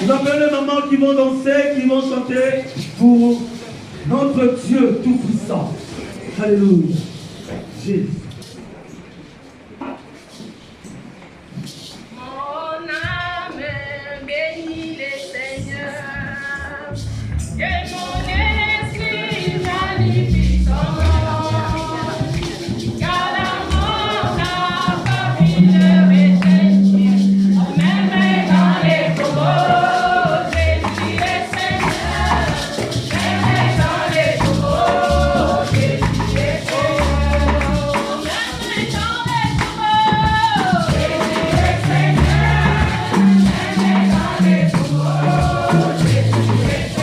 Vous appelez les mamans qui vont danser, qui vont chanter pour notre Dieu Tout-Puissant. Alléluia. Jésus. Mon âme bénit le Seigneur, et mon esprit magnifie son nom, car l'amour n'a pas pu le retenir, même dans les tombeaux, Jésus est Seigneur, même dans les tombeaux, Jésus est Seigneur, même dans les tombeaux, Jésus est Seigneur, même dans les tombeaux, Jésus est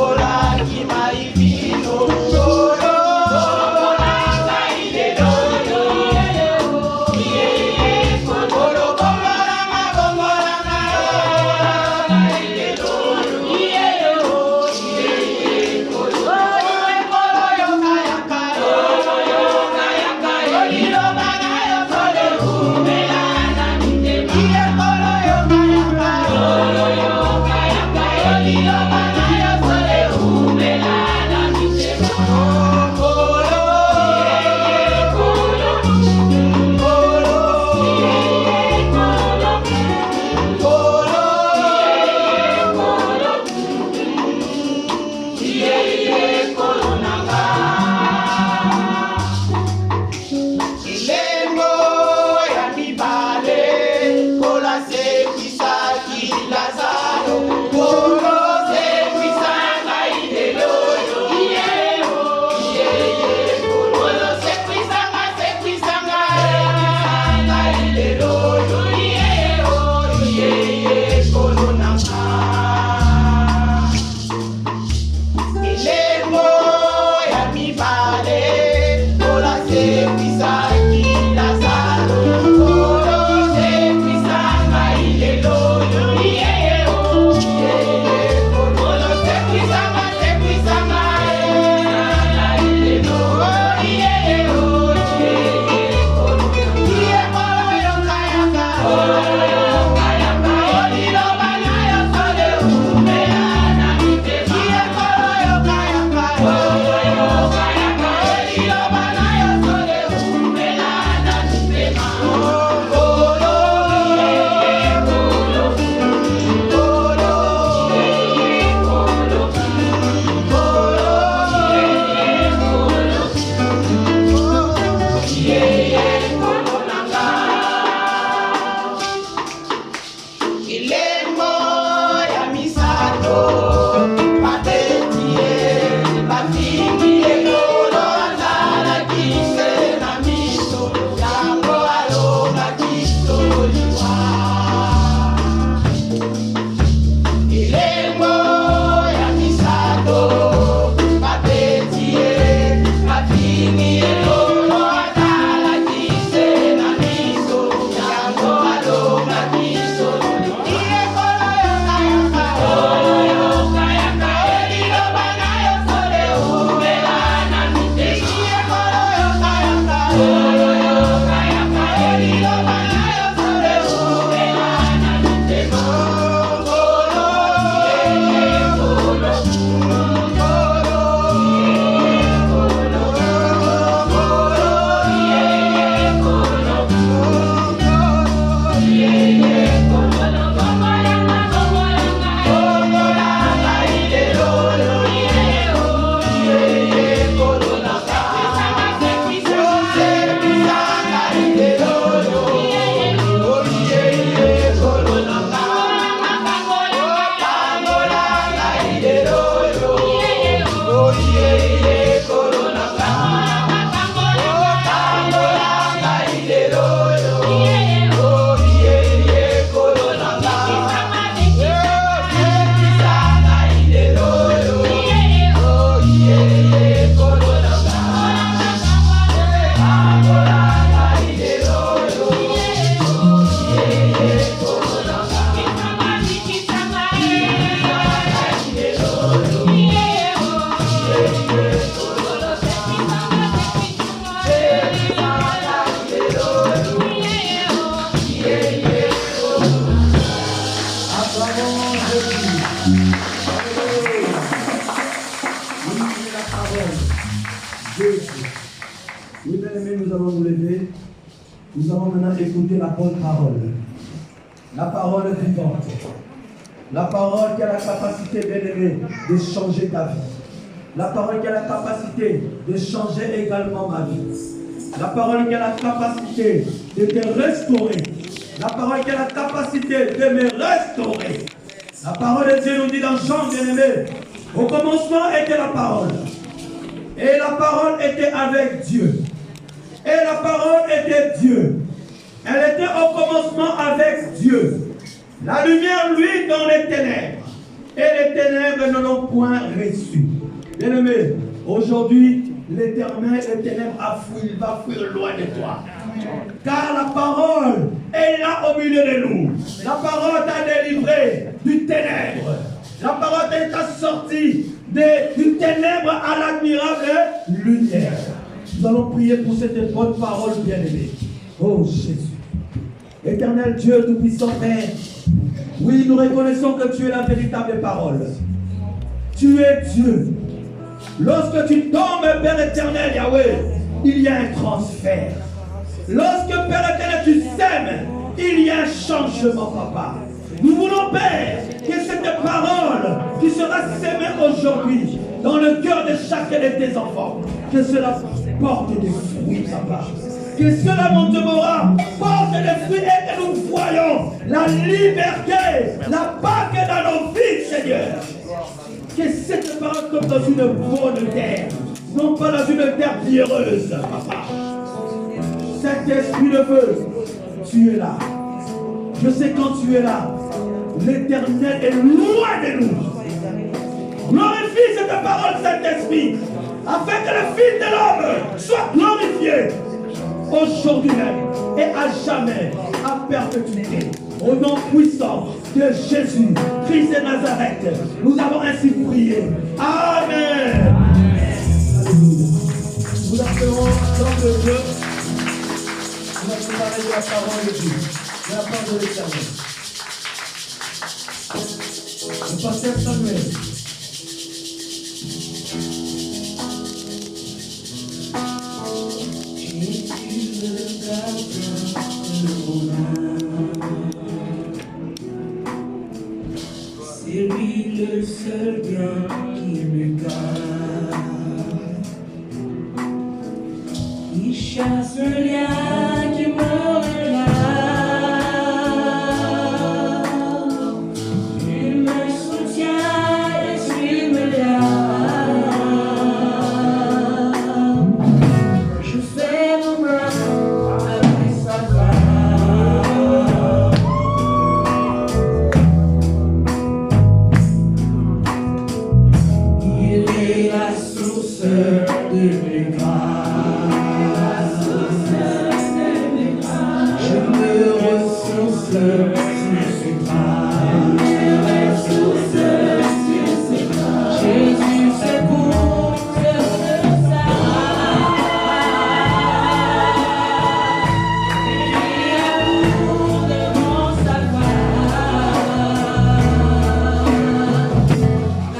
Kola Oui, bien-aimés, nous allons nous lever. Nous allons maintenant écouter la bonne parole. La parole vivante. La parole qui a la capacité, bien-aimé, de changer ta vie. La parole qui a la capacité de changer également ma vie. La parole qui a la capacité de te restaurer. La parole qui a la capacité de me restaurer. La parole de Dieu nous dit dans Jean, bien-aimé, au commencement était la parole. Et la parole était avec Dieu. Et la parole était Dieu. Elle était au commencement avec Dieu. La lumière, lui, dans les ténèbres. Et les ténèbres ne l'ont point reçu. Bien-aimé, aujourd'hui, l'Éternel, les ténèbres va fuir loin de toi. Car la parole est là au milieu de nous. La parole t'a délivré du ténèbre. La parole t'a sorti du ténèbre à l'admirable lumière. Nous allons prier pour cette bonne parole, bien-aimée. Oh Jésus. Éternel Dieu Tout-Puissant Père, oui, nous reconnaissons que tu es la véritable parole. Tu es Dieu. Lorsque tu tombes, Père éternel, Yahweh, il y a un transfert. Lorsque, Père éternel, tu sèmes, il y a un changement, Papa. Nous voulons, Père, que cette parole qui sera sémée aujourd'hui dans le cœur de chacun de tes enfants, que cela porte des fruits, Papa. Que cela, mon Dieu, porte des fruits et que nous voyons la liberté, la Pâque dans nos vies, Seigneur. Que cette parole comme dans une bonne terre, non pas dans une terre pierreuse, Papa. Cet esprit de feu, tu es là. Je sais quand tu es là, l'Éternel est loin de nous. Glorifie cette parole, cet esprit, afin que le Fils de l'homme soit glorifié aujourd'hui même et à jamais, à perpétuité. Au nom puissant de Jésus, Christ de Nazareth, nous avons ainsi prié. Amen. Alléluia. Nous appelons l'homme de Dieu. Nous allons parler de la parole de Dieu, de la parole de l'Éternel. Le pasteur Samuel. C'est lui le seul bien qui me garde. Il chasse le lien qui me réclame. Il me soutient et suit me lave. Je fais mon bras avec sa voix. Il est la source de mes grâces. Je me ressource sur ses bras. Jésus secours sur sa il a l'amour devant sa face.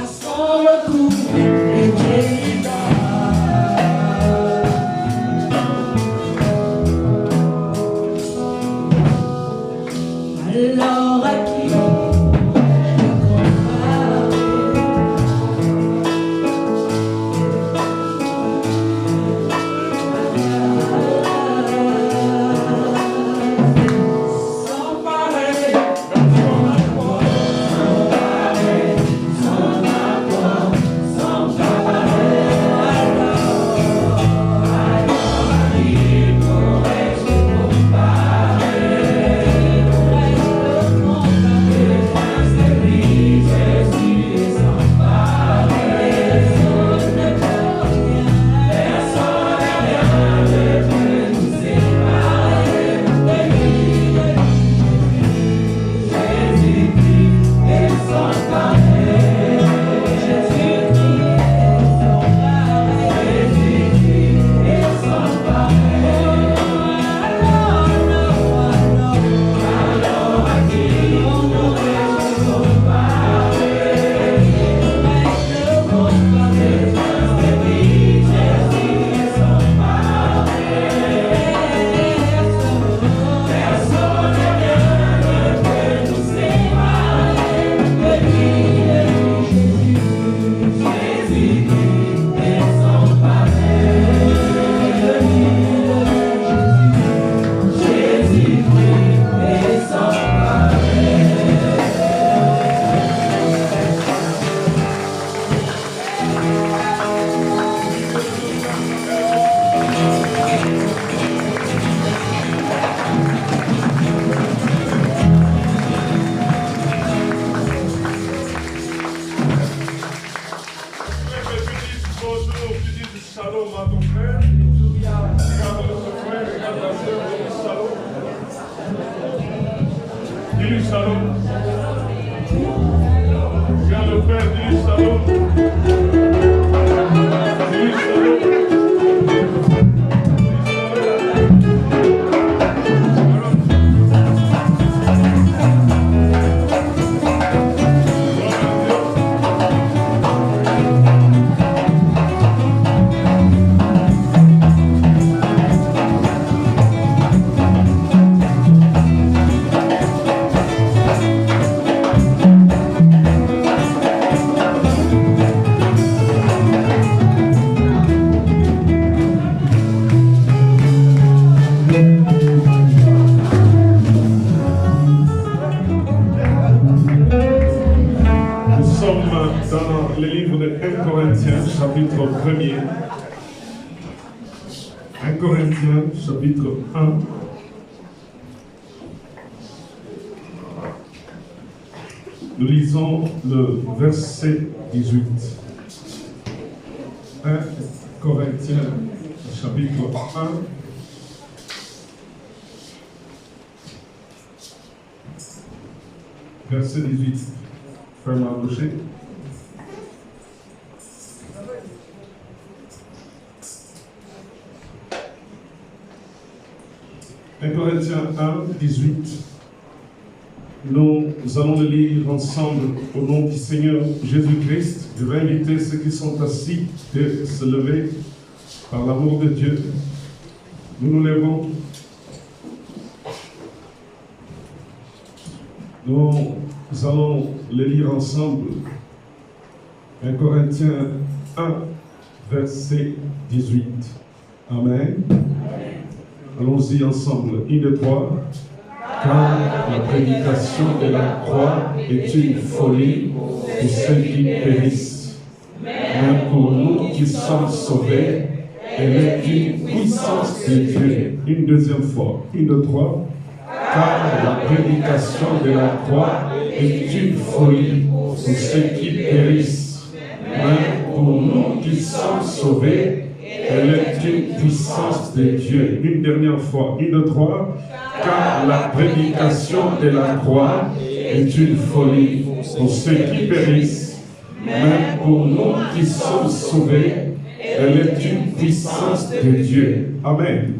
À son recours, et Dieu alors à qui je comparerai sans pareil, sans apport, sans pareil, alors à qui pourrais-je comparer? Shalom à ton frère. Regarde notre frère, regarde la sœur, dis-lui shalom. Dis-lui shalom. Regarde le frère, dis-lui shalom. Dis-lui shalom. Dans le livre de 1 Corinthiens, chapitre 1er. 1 Corinthiens, chapitre 1. Nous lisons le verset 18. 1 Corinthiens, chapitre 1. Verset 18. Ferme à gauche. Corinthiens 1, 18. Nous allons le lire ensemble au nom du Seigneur Jésus-Christ. Je vais inviter ceux qui sont assis de se lever par l'amour de Dieu. Nous nous levons. Nous allons le lire ensemble. 1 Corinthiens 1, verset 18. Amen. Allons-y ensemble. 1, 2, 3. Car la prédication de la croix est une folie pour ceux qui périssent. Mais pour nous qui sommes sauvés, elle est une puissance de Dieu. Une deuxième fois. 1, 2, 3. Car la prédication de la croix est une folie pour ceux qui périssent. Mais pour nous qui sommes sauvés, elle est une puissance de Dieu. Une dernière fois. 1, 2, 3. Car la prédication de la croix est une folie pour ceux qui périssent. Mais pour nous qui sommes sauvés, elle est une puissance de Dieu. Amen.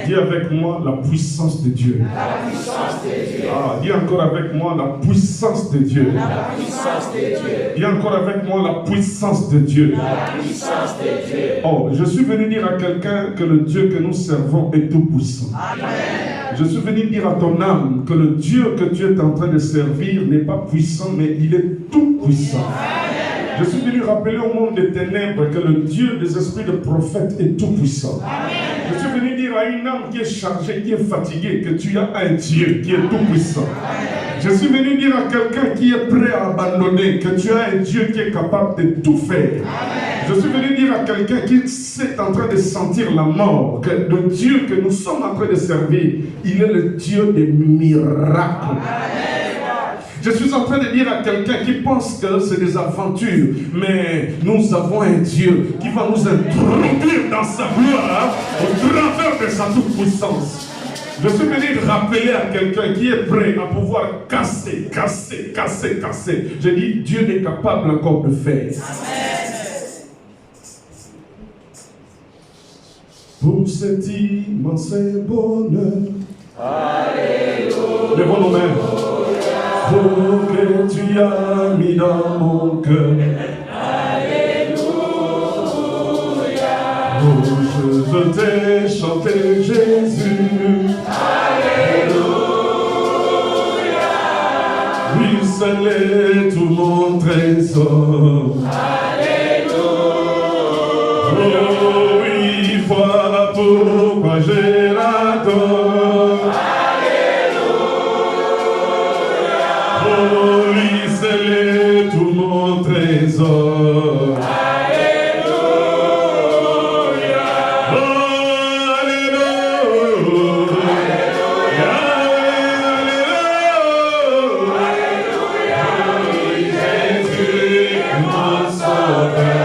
Dis avec moi la puissance de Dieu. La puissance de Dieu. Ah, dis encore avec moi la puissance de Dieu. La puissance de Dieu. Dis encore avec moi la puissance de Dieu. La puissance de Dieu. Oh, je suis venu dire à quelqu'un que le Dieu que nous servons est tout puissant. Amen. Je suis venu dire à ton âme que le Dieu que tu es en train de servir n'est pas puissant, mais il est tout puissant. Amen. Je suis venu rappeler au monde des ténèbres que le Dieu des esprits de prophètes est tout puissant. Amen. Je suis venu dire à une âme qui est chargée, qui est fatiguée, que tu as un Dieu qui est tout puissant. Amen. Je suis venu dire à quelqu'un qui est prêt à abandonner, que tu as un Dieu qui est capable de tout faire. Amen. Je suis venu dire à quelqu'un qui est en train de sentir la mort, que le Dieu que nous sommes en train de servir, il est le Dieu des miracles. Amen. Je suis en train de dire à quelqu'un qui pense que c'est des aventures, mais nous avons un Dieu qui va nous introduire dans sa gloire au travers de sa toute-puissance. Je suis venu rappeler à quelqu'un qui est prêt à pouvoir casser. Je dis, Dieu est capable encore de faire. Amen. Pour cet immense bonheur, alléluia, levons nos mains, pour que tu as mis dans mon cœur, alléluia, oh, je veux te chanter Jésus, alléluia, oui, seul est tout mon trésor, alléluia, oh oui, voilà pourquoi je l'adore. Alléluia. Oh oui, c'est tout mon trésor. Alléluia. Oh, alléluia. Alléluia. Jésus, mon sauveur.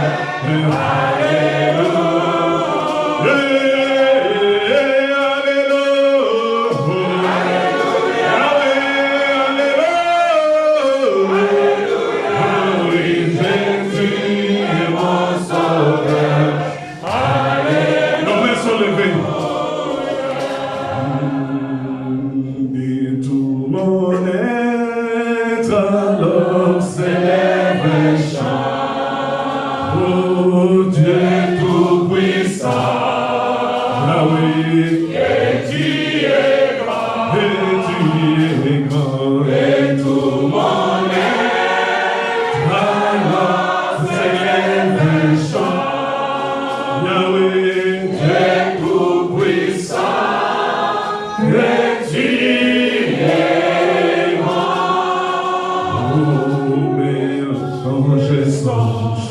Je songes,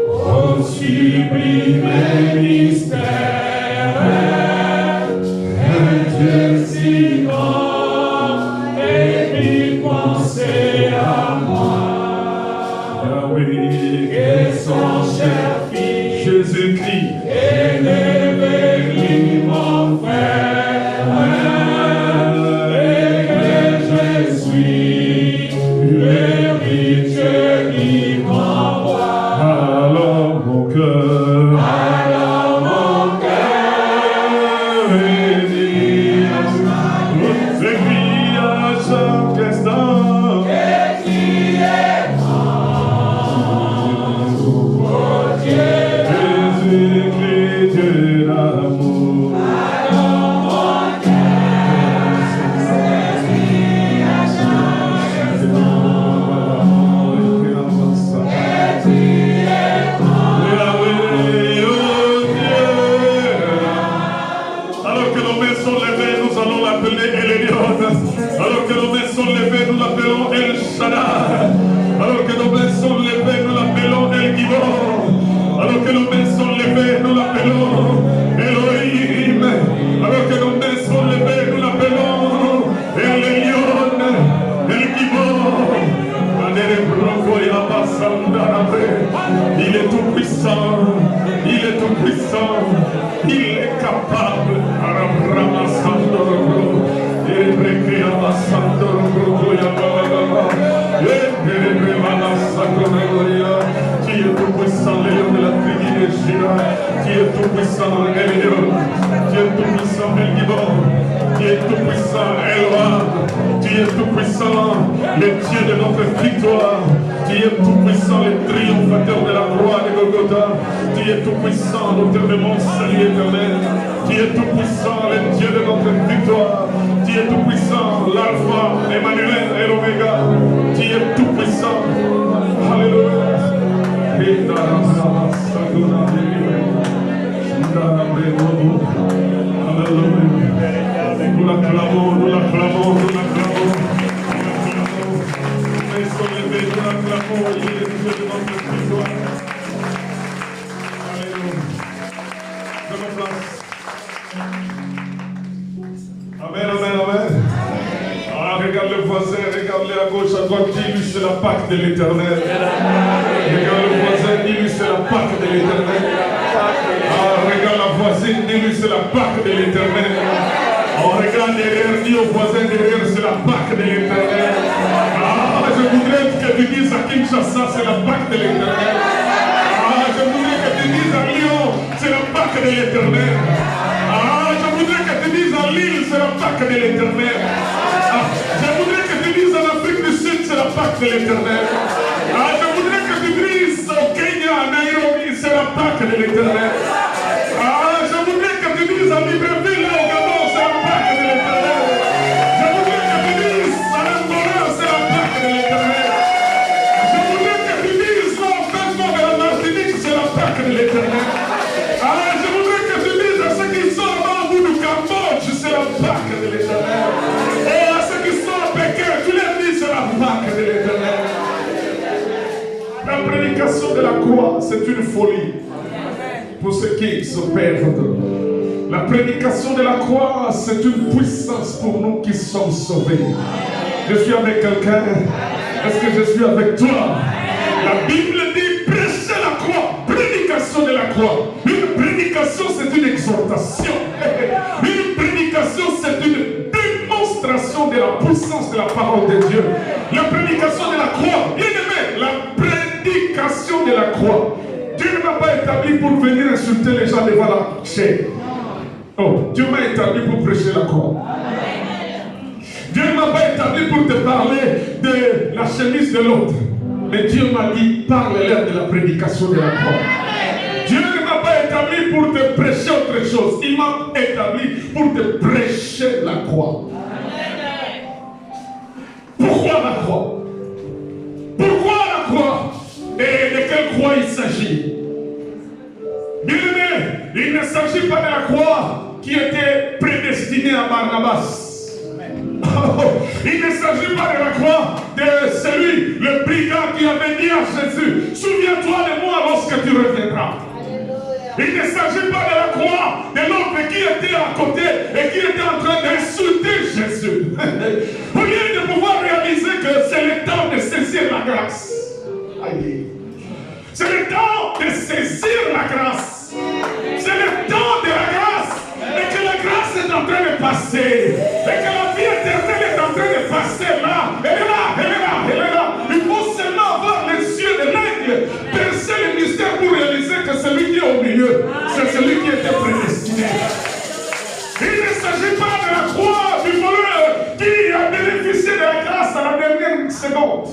au sublime mystère, un Dieu si grand et puis pensez à moi. Yahweh, et son cher Fils, Jésus-Christ, élevé mon frère, et que je suis l'héritier qui m'envoie. Alors mon cœur est dit, je crie à chaque instant, et qui est Jésus-Christ, Dieu d'amour. Alors mon cœur s'écrit à chaque instant, et tu es mon Yahweh, oh Dieu. Alors que nos mains sont levées, nous allons l'appeler El Elyon. Alors que nos mains sont levées, nous l'appelons El Shaddai. Alors que nos mains sont levées, nous l'appelons El Gibor. Alors que nos mains sont levées, nous l'appelons Elohim. Alors que nos mains sont levées, nous l'appelons El Elyon, El Gibor. Il est tout puissant, il est tout puissant, il est capable. Tu es tout puissant, Léon de la tribu de Juda. Tu es tout puissant, Elion. Tu es tout puissant, El Gibor. Tu es tout puissant, Elohim. Tu es tout puissant, le Dieu de notre victoire. Tu es tout puissant, le triomphateur de la croix de Golgotha. Tu es tout puissant, l'auteur de mon salut éternel. Tu es tout puissant, le Dieu de notre victoire. Tu es tout puissant, l'Alpha, Emmanuel et l'Oméga. Tu es tout puissant. Alléluia. Nous l'acclamons, nous l'acclamons, nous l'acclamons. Nous sommes levés, nous l'acclamons, il est le Dieu de notre victoire. Alléluia. Prenons place. Amen, amen, amen. Ah, regarde le voisin, regarde-le à gauche, à droite, dis-lui c'est la Pâque de l'Éternel. Regarde le voisin, dis-lui c'est la Pâque de l'Éternel. Ah, regarde la voisine, dis-lui c'est la Pâque de l'Éternel. On regarde derrière, dis au voisin derrière, c'est la Pâque de l'Éternel. Ah, je voudrais que tu dises à Kinshasa, c'est la Pâque de l'Éternel. Ah, je voudrais que tu dises à Lyon, c'est la Pâque de l'Éternel. Ah, je voudrais que tu dises à Lille, c'est la Pâque de l'Éternel. Ah, je voudrais que tu dises en Afrique du Sud, c'est la Pâque de l'Éternel. Ah, je voudrais que tu dises au Kenya, à Nairobi, c'est la Pâque de l'Éternel. Ah, je voudrais que tu dises à Libreville, là au Gabon, c'est la Pâque de l'Éternel. Je voudrais que tu dises à Angola, c'est la Pâque de l'Éternel. Je voudrais que tu dises là au Frenchement de la Martinique, c'est la Pâque de l'Éternel. Ah, je voudrais que tu dises à ceux qui sont là au bout du Cambodge, c'est la Pâque de l'Éternel. Et à ceux qui sont à Pékin, tu leur dis, c'est la Pâque de l'Éternel. La prédication de la croix, c'est une folie pour ceux qui se perdent. La prédication de la croix, c'est une puissance pour nous qui sommes sauvés. Je suis avec quelqu'un. Est-ce que je suis avec toi? La Bible dit prêchez la croix, prédication de la croix. Une prédication, c'est une exhortation. Une prédication, c'est une démonstration de la puissance de la parole de Dieu. La prédication de la croix, bien aimé, la prédication de la croix. Dieu ne m'a pas établi pour venir insulter les gens devant la chaîne. Oh, Dieu m'a établi pour prêcher la croix. Dieu ne m'a pas établi pour te parler de la chemise de l'autre. Mais Dieu m'a dit, parle-leur de la prédication de la croix. Dieu ne m'a pas établi pour te prêcher autre chose. Il m'a établi pour te prêcher la croix. Pourquoi la croix? Pourquoi la croix? Et de quelle croix il s'agit? Bien aimé, il ne s'agit pas de la croix qui était prédestinée à Barnabas. Il ne s'agit pas de la croix de celui, le brigand qui avait dit à Jésus, souviens-toi de moi lorsque tu reviendras. Il ne s'agit pas de la croix de l'autre qui était à côté et qui était en train d'insulter Jésus. Au lieu de pouvoir réaliser que c'est le temps de saisir la grâce. Aïe. C'est le temps de saisir la grâce. C'est le temps de la grâce. Et que la grâce est en train de passer. Et que la vie éternelle est en train de passer là. Elle est là, elle est là, elle est là. Il faut seulement avoir les yeux de l'aigle, percer le mystère pour réaliser que celui qui est au milieu, c'est celui qui était prédestiné. Il ne s'agit pas de la croix du voleur qui a bénéficié de la grâce à la dernière seconde.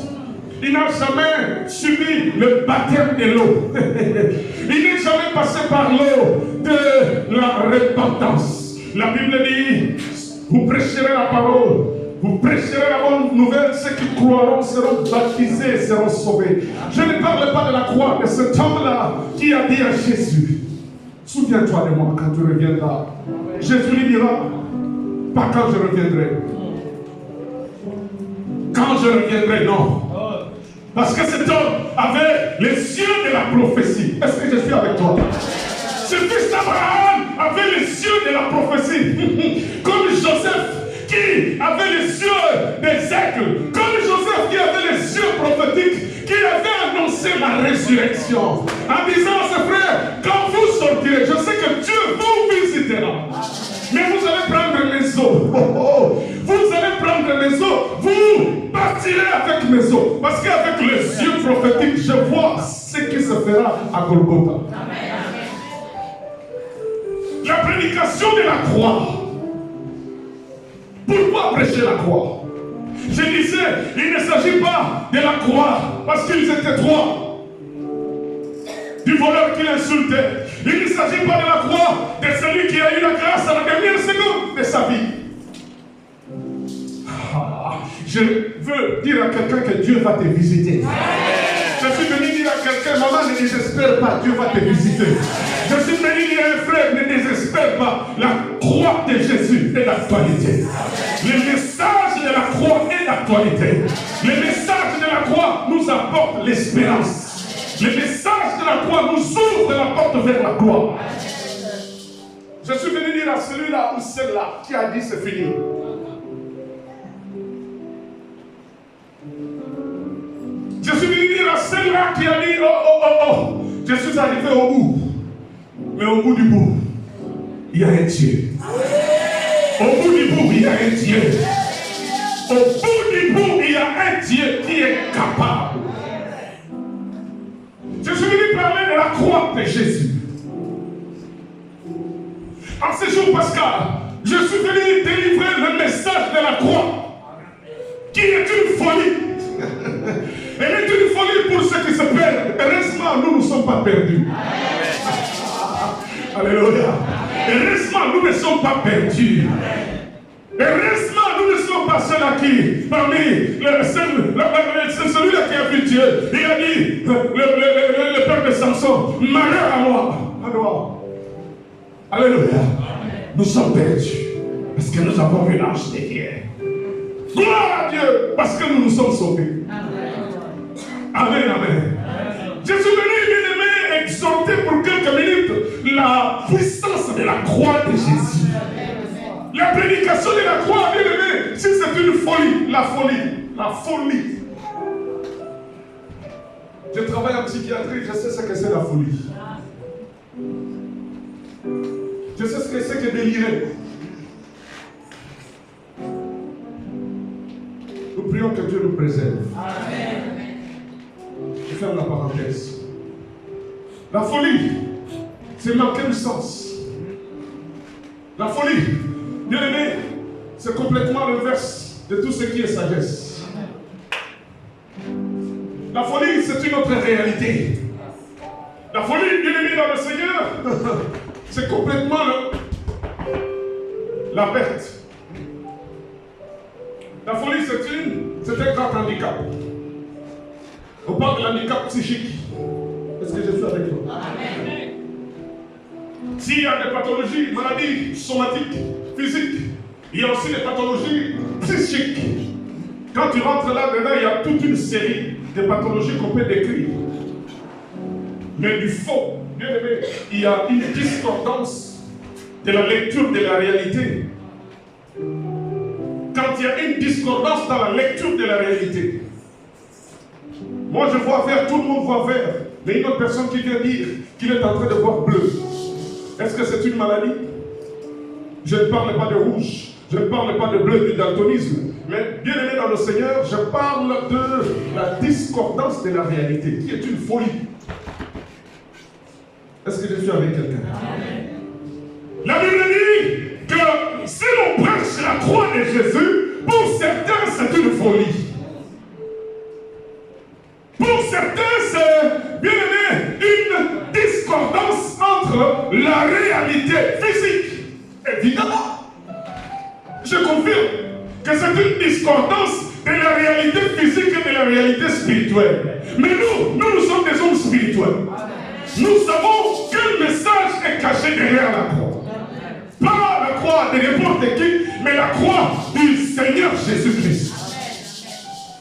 Il n'a jamais subi le baptême de l'eau. Il n'est jamais passé par l'eau de la repentance. La Bible dit, vous prêcherez la parole, vous prêcherez la bonne nouvelle, ceux qui croiront seront baptisés, seront sauvés. Je ne parle pas de la croix, de cet homme-là qui a dit à Jésus, souviens-toi de moi quand tu reviendras. Jésus lui dira, pas quand je reviendrai. Quand je reviendrai, non. Parce que cet homme avait les yeux de la prophétie. Est-ce que je suis avec toi? Ce fils d'Abraham avait les yeux de la prophétie. Comme Joseph qui avait les yeux des aigles. Comme Joseph qui avait les yeux prophétiques. Qui avait annoncé la résurrection. En disant à ses frères, quand vous sortirez, je sais que Dieu vous visitera. Mais vous allez prendre mes os. Vous allez prendre mes os. Vous partirez avec mes os. Parce qu'avec les yeux prophétiques, je vois ce qui se fera à Golgotha. La prédication de la croix. Pourquoi prêcher la croix? Je disais, il ne s'agit pas de la croix parce qu'ils étaient trois. Du voleur qui l'insultait. Il ne s'agit pas de la croix de celui qui a eu la grâce à la dernière seconde de sa vie. Je veux dire à quelqu'un que Dieu va te visiter. Je suis venu dire à quelqu'un, maman, ne désespère pas, Dieu va te visiter. Je suis venu dire à un frère, ne désespère pas, la croix de Jésus est d'actualité. Le message de la croix est d'actualité. Le message de la croix nous apporte l'espérance. Le message de la croix nous ouvre la porte vers la gloire. Je suis venu dire à celui-là ou celle-là qui a dit c'est fini. Je suis venu dire à celle-là qui a dit oh, je suis arrivé au bout. Mais au bout du bout, il y a un Dieu. Au bout du bout, il y a un Dieu. Au bout du bout, il y a un Dieu qui est capable. Je suis venu parler de la croix de Jésus. En ce jour pascal, je suis venu délivrer le message de la croix, qui est une folie. Elle est une folie pour ceux qui se perdent. Heureusement, nous ne sommes pas perdus. Alléluia. Heureusement, nous ne sommes pas perdus. Heureusement, nous ne sommes pas ceux-là qui, parmi celui-là qui a vu Dieu, il a dit, le père de Samson, malheur à moi. Alléluia. Nous sommes perdus parce que nous avons vu l'ange de Dieu. Gloire à Dieu parce que nous nous sommes sauvés. Amen, amen. Je suis venu, bien-aimé, exhorter pour quelques minutes la puissance de la croix de Jésus. La prédication de la croix, bien-aimé, si c'est une folie, la folie. Je travaille en psychiatrie, je sais ce que c'est la folie. Je sais ce que c'est que délirer. Nous prions que Dieu nous préserve. Amen. Je ferme la parenthèse. La folie, c'est manquer du sens. La folie, bien aimé, c'est complètement l'inverse de tout ce qui est sagesse. La folie, c'est une autre réalité. La folie, bien aimé dans le Seigneur, c'est complètement la perte. La folie, c'est un grand handicap. On parle de l'handicap psychique. Est-ce que je suis avec toi? Amen. S'il y a des pathologies, maladies somatiques, physiques, il y a aussi des pathologies psychique. Quand tu rentres là-dedans, il y a toute une série de pathologies qu'on peut décrire. Mais du faux, bien aimé, il y a une discordance de la lecture de la réalité. Quand il y a une discordance dans la lecture de la réalité, moi je vois vert, tout le monde voit vert, mais une autre personne qui vient dire qu'il est en train de voir bleu. Est-ce que c'est une maladie? Je ne parle pas de rouge, je ne parle pas de bleu, du daltonisme, mais bien aimé dans le Seigneur, je parle de la discordance de la réalité, qui est une folie. Est-ce que je suis avec quelqu'un? La Bible dit que si l'on prêche la croix de Jésus, pour certains c'est une folie. Pour certains c'est, bien aimé, une discordance entre la réalité physique. Évidemment, je confirme que c'est une discordance de la réalité physique et de la réalité spirituelle. Mais nous sommes des hommes spirituels. Nous savons quel message est caché derrière la croix. Pas la croix de n'importe qui, mais la croix du Seigneur Jésus-Christ.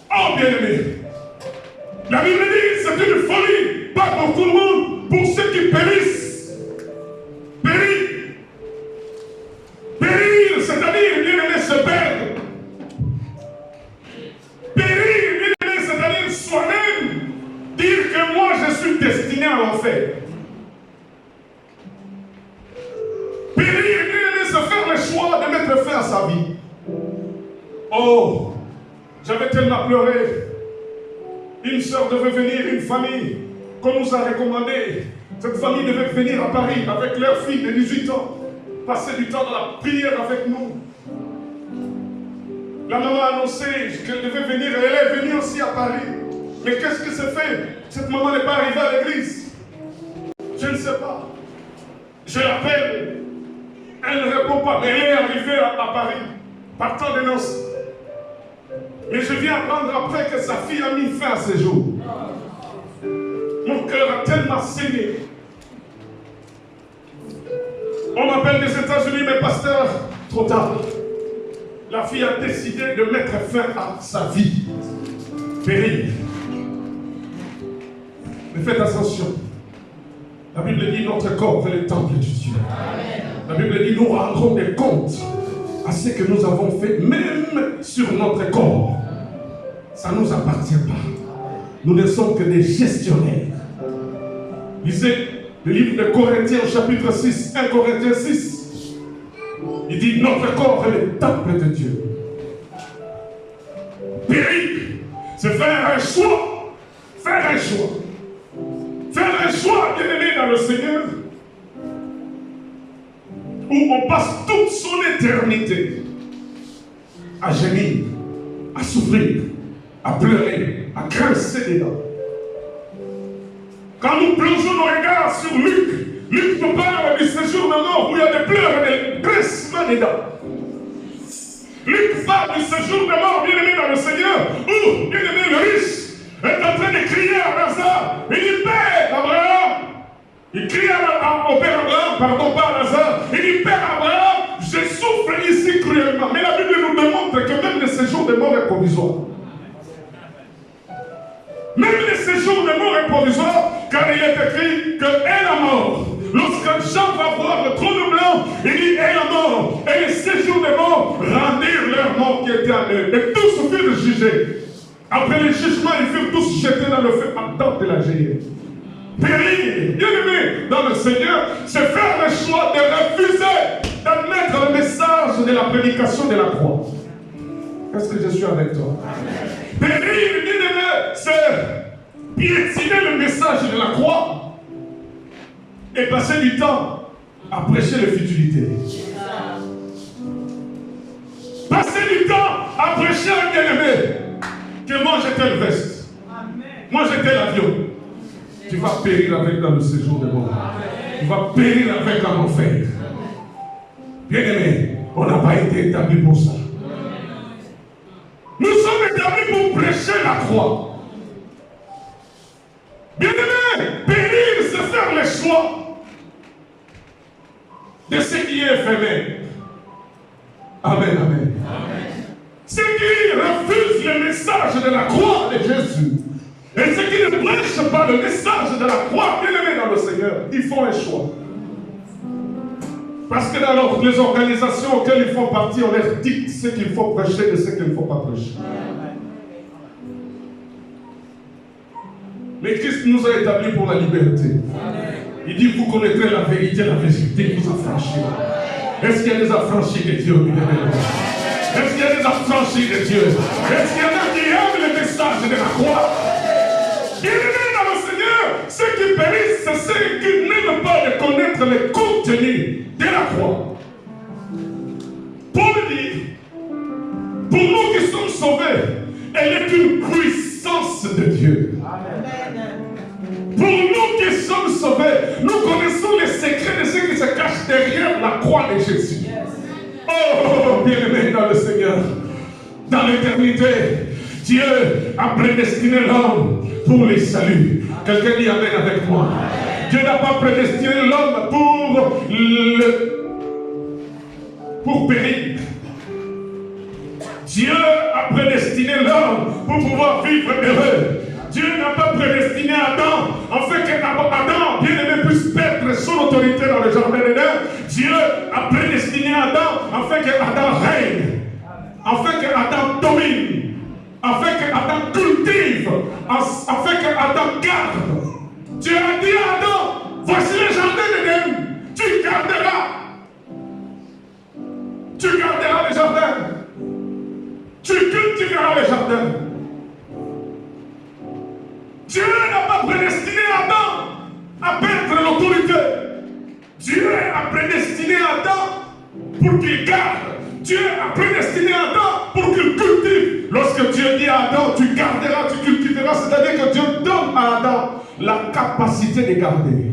Oh bien-aimé, la Bible dit que c'est une folie, pas pour tout le monde, pour ceux qui périssent. Périr, c'est-à-dire, bien-aimé, se perdre. Périr, bien-aimé, c'est-à-dire soi-même dire que moi je suis destiné à l'enfer. Périr, bien-aimé, se faire le choix de mettre fin à sa vie. Oh, j'avais tellement pleuré. Une soeur devait venir, une famille qu'on nous a recommandé. Cette famille devait venir à Paris avec leur fille de 18 ans, passer du temps dans la prière avec nous. La maman a annoncé qu'elle devait venir et elle est venue aussi à Paris. Mais qu'est-ce que c'est fait? Cette maman n'est pas arrivée à l'église. Je ne sais pas. Je l'appelle. Elle ne répond pas. Mais elle est arrivée à Paris, partant de Nancy. Mais je viens apprendre après que sa fille a mis fin à ses jours. Mon cœur a tellement saigné. On m'appelle des États-Unis, mais pasteur, trop tard. La fille a décidé de mettre fin à sa vie. Périr. Mais faites attention. La Bible dit notre corps est le temple de Dieu. La Bible dit nous rendrons des comptes à ce que nous avons fait, même sur notre corps. Ça ne nous appartient pas. Nous ne sommes que des gestionnaires. Lisez le livre de Corinthiens, chapitre 6, 1 Corinthiens 6. Il dit notre corps est le temple de Dieu. Périr, c'est faire un choix. Faire un choix. Faire un choix, bien-aimé dans le Seigneur, où on passe toute son éternité à gémir, à souffrir, à pleurer, à grincer des dents. Quand nous plongeons nos regards sur Luc nous parle du séjour de mort où il y a des pleurs et des grincements des dents. Luc parle du séjour de mort, bien-aimé dans le Seigneur, où, bien-aimé, le riche est en train de crier à Lazare. Il dit, Père Abraham. Il crie au Père Abraham, pardon, pas à Lazare. Il dit, Père Abraham, je souffre ici cruellement. Mais la Bible nous démontre que même le séjour de mort est provisoire. Même le séjour de mort est provisoire, car il est écrit que est la mort. Lorsque Jean va voir le trône blanc, il dit est la mort. Et les séjours de mort rendirent leur mort qui était en eux. Et tous furent jugés. Après le jugement, ils furent tous jetés dans le feu ardent de la géhenne. Périr, bien aimé dans le Seigneur, c'est faire le choix de refuser d'admettre le message de la prédication de la croix. Est-ce que je suis avec toi? Périr, bien aimé, c'est piétiner le message de la croix et passer du temps à prêcher les futilités. Passer du temps à prêcher un bien-aimé que moi j'étais le veste, moi j'étais l'avion. Tu vas périr avec dans le séjour de mort. Tu vas périr avec en enfer. Bien-aimé, on n'a pas été établi pour ça. Nous sommes établis pour prêcher la croix. Bien-aimé, périr, c'est faire le choix de ce qui est éphémère. Amen, amen. ceux qui refusent le message de la croix de Jésus, et ceux qui ne prêchent pas le message de la croix, bien aimés dans le Seigneur, ils font un choix. Parce que dans les organisations auxquelles ils font partie, on leur dicte ce qu'il faut prêcher et ce qu'il ne faut pas prêcher. Mais Christ nous a établis pour la liberté. Il dit, vous connaîtrez la vérité vous affranchira. Est-ce qu'il y a des affranchis de Dieu? Est-ce qu'il y a des affranchis de Dieu? Est-ce qu'il y en a qui aiment le message de la croix? Bien-aimés dans le Seigneur, ceux qui périssent, c'est ceux qui n'aiment pas de connaître le contenu de la croix. Paul dit, pour nous qui sommes sauvés, elle est une puissance de Dieu. Pour nous qui sommes sauvés, nous connaissons les secrets de ceux qui se cachent derrière la croix de Jésus. Oh, bien-aimés dans le Seigneur, dans l'éternité, Dieu a prédestiné l'homme pour les saluts. Quelqu'un dit amen avec moi. Dieu n'a pas prédestiné l'homme pour périr. Dieu a prédestiné l'homme pour pouvoir vivre heureux. Dieu n'a pas prédestiné Adam afin qu'Adam, bien-aimé, puisse perdre son autorité dans le jardin d'Éden. Dieu a prédestiné Adam afin qu'Adam règne, afin qu'Adam domine, afin qu'Adam cultive, afin qu'Adam garde. Dieu a dit à Adam, voici le jardin d'Éden, tu garderas le jardin, tu cultiveras le jardin. Dieu n'a pas prédestiné Adam à perdre l'autorité. Dieu a prédestiné Adam pour qu'il garde. Dieu a prédestiné Adam pour qu'il cultive. Lorsque Dieu dit à Adam, tu garderas, tu cultiveras, c'est-à-dire que Dieu donne à Adam la capacité de garder,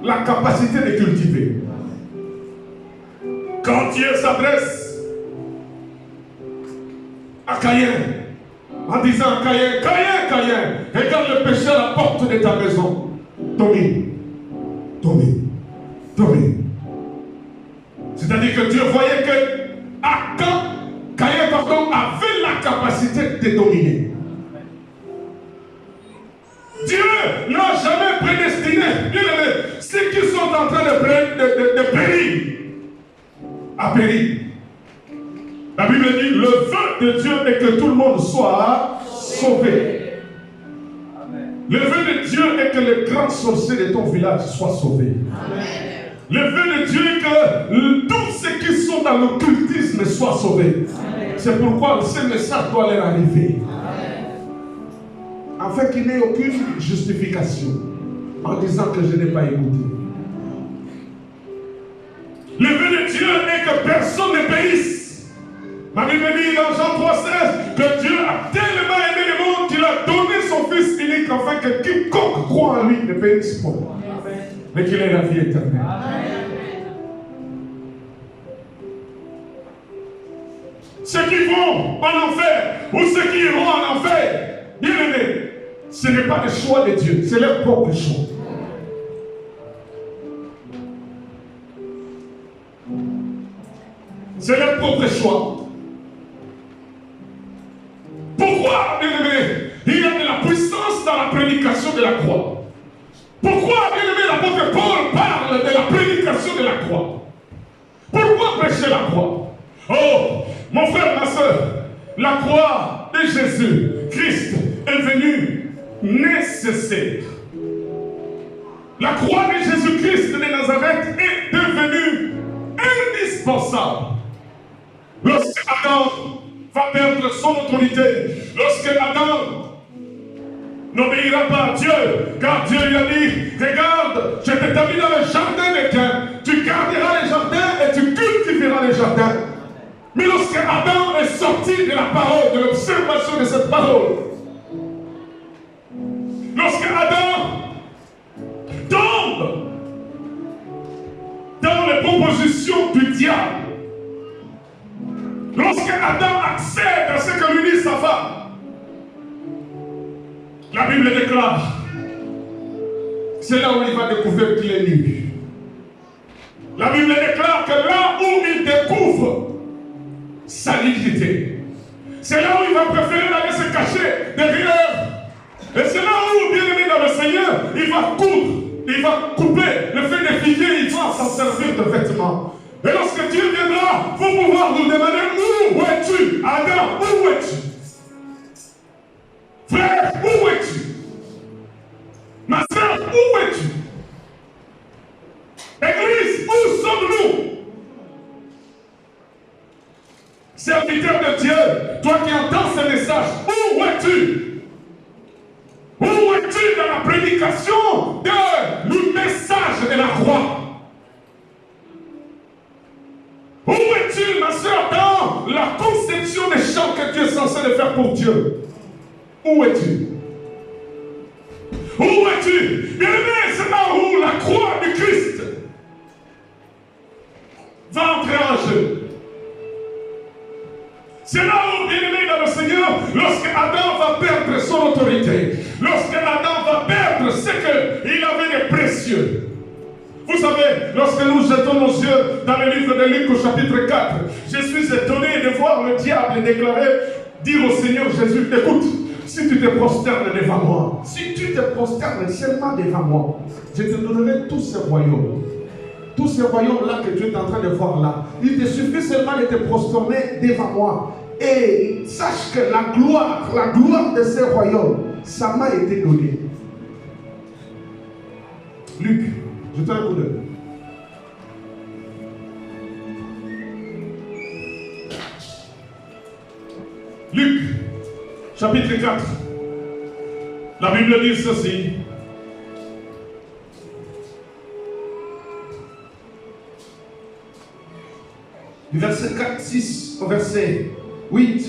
la capacité de cultiver. Quand Dieu s'adresse à Caïn, en disant Caïn, Caïn, Caïn, regarde le péché à la porte de ta maison. Domine. C'est-à-dire que Dieu voyait que Caïn avait la capacité de dominer. Dieu n'a jamais prédestiné, bien aimé, ceux qui sont en train de périr, à périr. La Bible dit, le vœu de Dieu est que tout le monde soit sauvé. Le vœu de Dieu est que les grands sorciers de ton village soient sauvés. Le vœu de Dieu est que tous ceux qui sont dans l'occultisme soient sauvés. C'est pourquoi ce message doit leur arriver. Afin qu'il n'ait aucune justification en disant que je n'ai pas écouté. Le vœu de Dieu est que personne ne périsse. Ma Bible dit dans Jean 3,16 que Dieu a tellement aimé le monde qu'il a donné son Fils unique afin que quiconque croit en lui ne périsse point, mais qu'il ait la vie éternelle. Ceux qui vont en enfer ou ceux qui iront en enfer, bien aimés, ce n'est pas le choix de Dieu, c'est leur propre choix. C'est leur propre choix. Pourquoi, bien-aimé, il y a de la puissance dans la prédication de la croix? Pourquoi, bien-aimé, l'apôtre Paul parle de la prédication de la croix? Pourquoi prêcher la croix? Oh, mon frère, ma soeur, la croix de Jésus Christ est venue nécessaire. La croix de Jésus Christ de Nazareth est devenue indispensable. Lorsque Adam va perdre son autorité, lorsque Adam n'obéira pas à Dieu, car Dieu lui a dit, regarde, je t'ai mis dans le jardin d'Éden, tu garderas les jardins et tu cultiveras les jardins. Mais lorsque Adam est sorti de la parole, de l'observation de cette parole, lorsque Adam tombe dans les propositions du diable, lorsque Adam accède à ce que lui dit sa femme, la Bible déclare, c'est là où il va découvrir qu'il est nu. La Bible déclare que là où il découvre sa nudité, C'est là où il va préférer d'aller se cacher derrière. Et c'est là où, bien aimé dans le Seigneur, il va coudre, il va couper le fait de figuier, il va s'en servir de vêtements. Et lorsque Dieu viendra, il faut pouvoir nous demander où es-tu, Adam, où es-tu? Frère, où es-tu? Ma soeur, où es-tu? Église, où sommes-nous? Serviteur de Dieu, toi qui entends ce message, où es-tu? Où es-tu dans la prédication du message de la croix? Où es-tu, ma soeur, dans la conception des chants que tu es censé faire pour Dieu? Où es-tu? Où es-tu? Bien aimé, c'est là où la croix du Christ va entrer en jeu. C'est là où, bien aimé dans le Seigneur, lorsque Adam va perdre son autorité, lorsque Adam va perdre ce qu'il avait de précieux. Vous savez, lorsque nous jetons nos yeux dans le livre de Luc au chapitre 4, je suis étonné de voir le diable déclarer, dire au Seigneur Jésus, écoute, si tu te prosternes devant moi, si tu te prosternes seulement devant moi, je te donnerai tous ces royaumes. Tous ces royaumes-là que tu es en train de voir là, il te suffit seulement de te prosterner devant moi. Et sache que la gloire de ces royaumes, ça m'a été donné. Luc, jetez un coup d'œil. Luc, chapitre 4. La Bible dit ceci. Du verset 4, 6 au verset 8.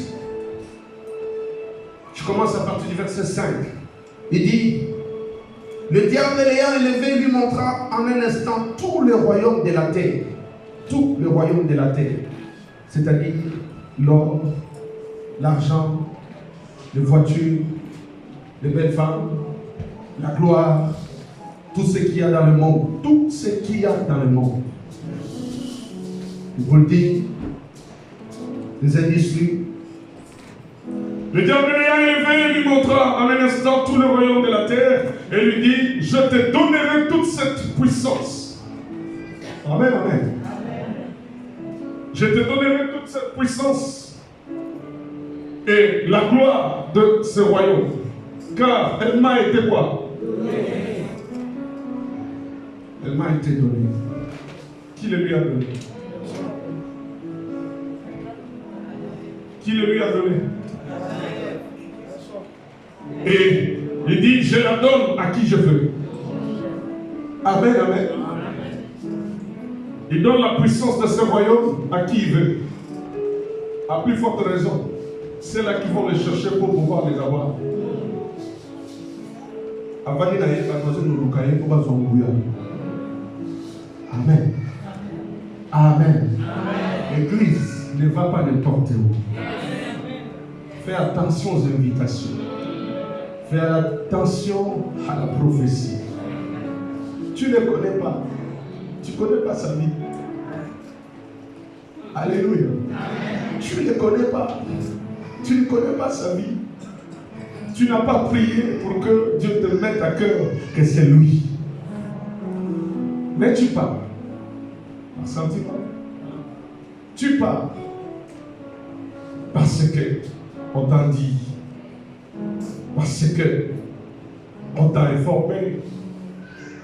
Je commence à partir du verset 5. Il dit, le diable l'ayant élevé lui montra en un instant tout le royaume de la terre. Tout le royaume de la terre. C'est-à-dire l'or, l'argent, les voitures, les belles femmes, la gloire, tout ce qu'il y a dans le monde. Tout ce qu'il y a dans le monde. Il vous le dit, les industries. Le diable l'ayant élevé lui montra en un instant tout le royaume de la terre et lui dit, je te donnerai toute cette puissance. Amen, amen. Je te donnerai toute cette puissance et la gloire de ce royaume. Car elle m'a été quoi? Elle m'a été donnée. Qui le lui a donné? Qui le lui a donné? Et il dit, je la donne à qui je veux. Amen, amen. Il donne la puissance de ce royaume à qui il veut. À plus forte raison, c'est là qui vont les chercher pour pouvoir les avoir. Amen. Amen. L'église ne va pas n'importe où. Fais attention aux invitations. Fais attention à la prophétie. Tu ne connais pas. Tu ne connais pas sa vie. Alléluia. Tu ne connais pas. Tu ne connais pas sa vie. Tu n'as pas prié pour que Dieu te mette à cœur que c'est lui. Mais tu parles. Par sentiment. Tu parles. Parce que on t'a dit. Parce que on t'a informé.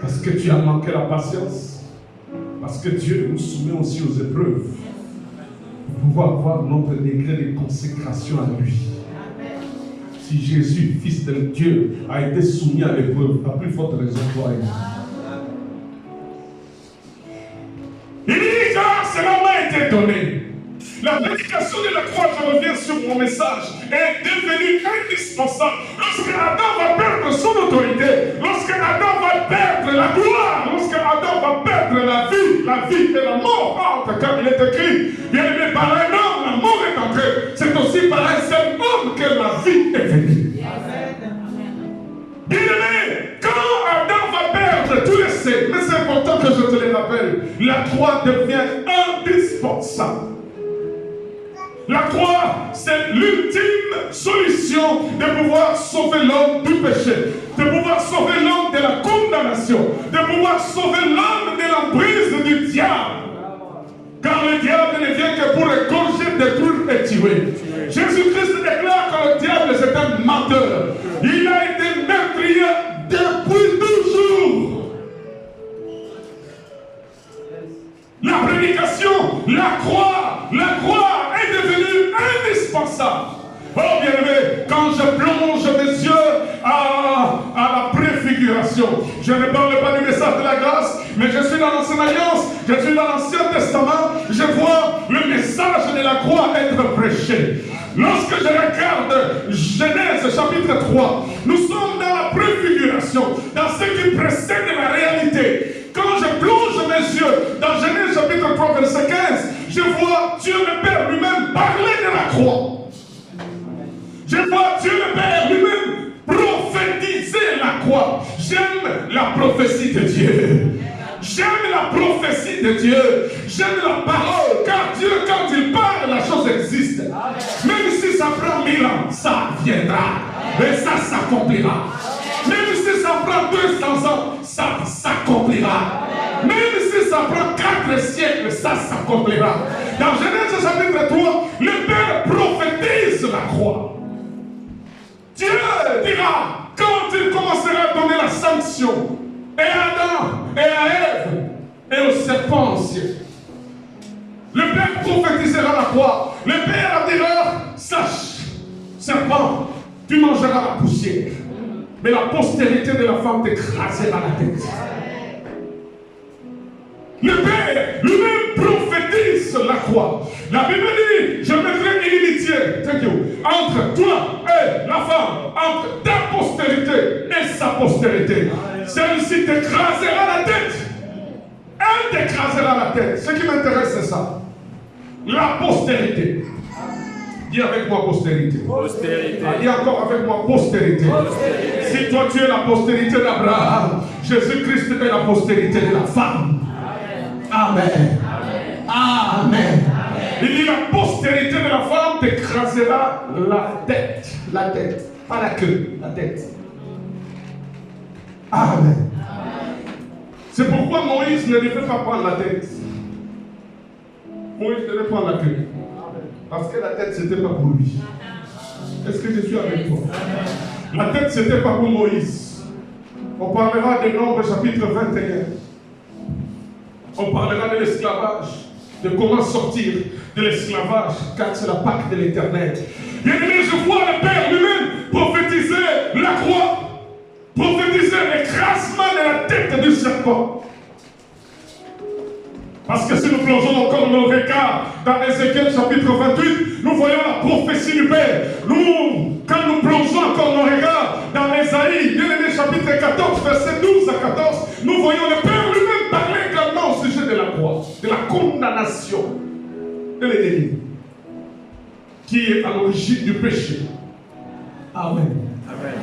Parce que tu as manqué la patience. Parce que Dieu nous soumet aussi aux épreuves. Pour pouvoir voir notre degré de consécration à lui. Si Jésus, fils de Dieu, a été soumis à l'épreuve, à plus forte raison, toi et moi. Il dit, car cela m'a été donné. La prédication de la croix, je reviens sur mon message, est devenue indispensable. Lorsque Adam va perdre son autorité, lorsque Adam va perdre la gloire, lorsque Adam va perdre la vie et la mort entre, car il est écrit, bien aimé, par un homme, la mort est entrée. C'est aussi par un seul homme que la vie est venue. Bien aimé, quand Adam va perdre, tu le sais, mais c'est important que je te le rappelle, la croix devient indispensable. La croix c'est l'ultime solution de pouvoir sauver l'homme du péché, de pouvoir sauver l'homme de la condamnation, de pouvoir sauver l'homme de l'emprise du diable. Car le diable ne vient que pour égorger, détruire et tuer. Jésus-Christ déclare que le diable c'est un menteur. Il a été meurtrier depuis toujours. La prédication, la croix est devenue indispensable. Oh bien-aimé, quand je plonge mes yeux à la préfiguration, je ne parle pas du message de la grâce, mais je suis dans l'Ancienne Alliance, je suis dans l'Ancien Testament, je vois le message de la croix être prêché. Lorsque je regarde Genèse chapitre 3, nous sommes dans la préfiguration, dans ce qui précède la réalité. Quand je plonge mes yeux dans Genèse chapitre 3, verset 15, je vois Dieu le Père lui-même parler de la croix. Je vois Dieu le Père lui-même prophétiser la croix. J'aime la prophétie de Dieu. J'aime la prophétie de Dieu. J'aime la parole. Car Dieu, quand il parle, la chose existe. Même si ça prend 1000 ans, ça viendra. Et ça s'accomplira. Même si ça prend 200 ans, ça s'accomplira. Même si ça prend 4 siècles, ça s'accomplira. Dans Genèse chapitre 3, le Père prophétise la croix. Dieu dira, quand il commencera à donner la sanction, et à Adam, et à Ève, et au serpent ancien, le Père prophétisera la croix. Le Père dira, sache, serpent, tu mangeras la poussière, mais la postérité de la femme t'écrasera la tête. Le Père lui-même prophétise la croix. La Bible dit, je mettrai inimitié entre toi et la femme, entre ta postérité et sa postérité. Celle-ci t'écrasera la tête. Elle t'écrasera la tête. Ce qui m'intéresse, c'est ça. La postérité. Dis avec moi postérité. Postérité. Dis encore avec moi postérité. Postérité. Si toi tu es la postérité d'Abraham, Jésus-Christ est la postérité de la femme. Amen. Amen. Amen. Il dit la postérité de la femme t'écrasera la tête. La tête. Pas la queue, la tête. Amen. C'est pourquoi Moïse ne devait pas prendre la tête. Moïse devait prendre la queue. Parce que la tête, ce n'était pas pour lui. Est-ce que je suis avec toi? La tête, ce n'était pas pour Moïse. On parlera de Nombres chapitre 21. On parlera de l'esclavage, de comment sortir de l'esclavage, car c'est la Pâque de l'Éternel. Bien aimé, je vois le Père lui-même prophétiser la croix, prophétiser l'écrasement de la tête du serpent. Parce que si nous plongeons encore nos regards dans Ézéchiel chapitre 28, nous voyons la prophétie du Père. Quand nous plongeons encore nos regards dans Ésaïe, bien aimé chapitre 14, verset 12 à 14, nous voyons le Père lui-même parler également au sujet de la croix, de la condamnation de l'ennemi, qui est à l'origine du péché. Amen. Amen.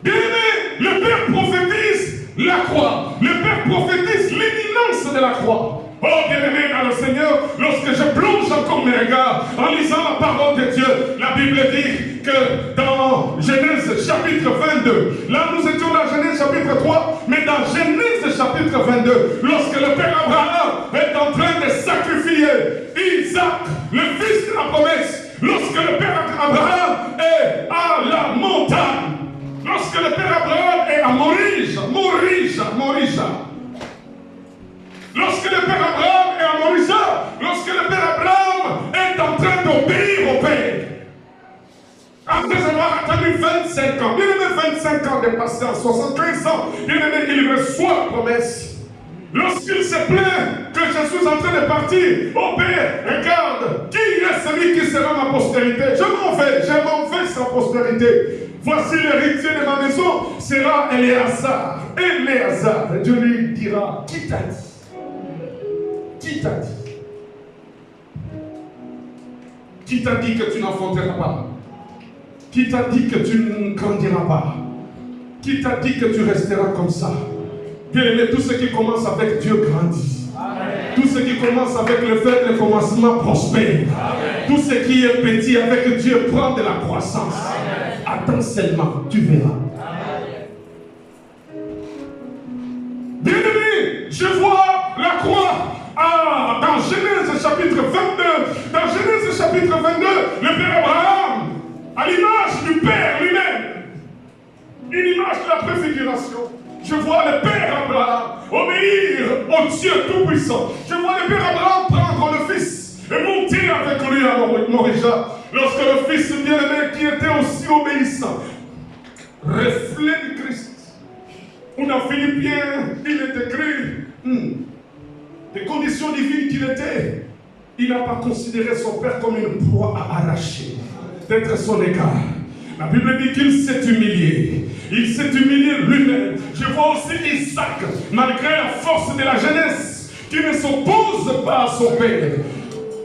Bien aimé, le Père prophétise la croix. Le Père prophétise l'imminence de la croix. Oh bien-aimé dans le Seigneur, lorsque je plonge encore mes regards en lisant la parole de Dieu, la Bible dit que dans Genèse chapitre 22, là nous étions dans Genèse chapitre 3, mais dans Genèse chapitre 22, lorsque le Père Abraham est en train de sacrifier Isaac, le fils de la promesse, lorsque le Père Abraham est à la montagne, lorsque le Père Abraham est à Morija, lorsque le Père Abraham est à Morija, lorsque le Père Abraham est en train d'obéir au Père, après avoir attendu 25 ans, bien aimé 25 ans de passé en 75 ans, bien aimé, il reçoit la promesse. Lorsqu'il se plaint que je suis en train de partir, oh Père, regarde, qui est celui qui sera ma postérité? Je m'en vais sans postérité. Voici l'héritier de ma maison, sera Éléazar. Et Dieu lui dira, qui t'a dit? Qui t'a dit? Qui t'a dit que tu n'enfanteras pas? Qui t'a dit que tu ne grandiras pas? Qui t'a dit que tu resteras comme ça? Bien aimé, tout ce qui commence avec Dieu grandit. Amen. Tout ce qui commence avec le fait, le commencement prospère. Amen. tout ce qui est petit avec Dieu prend de la croissance. Attends seulement, tu verras. Bien-aimé, je vois la croix dans Genèse chapitre 22. Dans Genèse chapitre 22, le Père Abraham, à l'image du Père lui-même, une image de la préfiguration. Je vois le Père Abraham obéir au Dieu Tout-Puissant. Je vois le Père Abraham prendre le Fils et monter avec lui à Morija. Lorsque le Fils bien-aimé qui était aussi obéissant, reflet du Christ. Ou dans Philippiens, il est écrit des conditions divines qu'il était. Il n'a pas considéré son Père comme une proie à arracher, d'être son égard. La Bible dit qu'il s'est humilié. Il s'est humilié lui-même. Je vois aussi Isaac, malgré la force de la jeunesse, qui ne s'oppose pas à son père.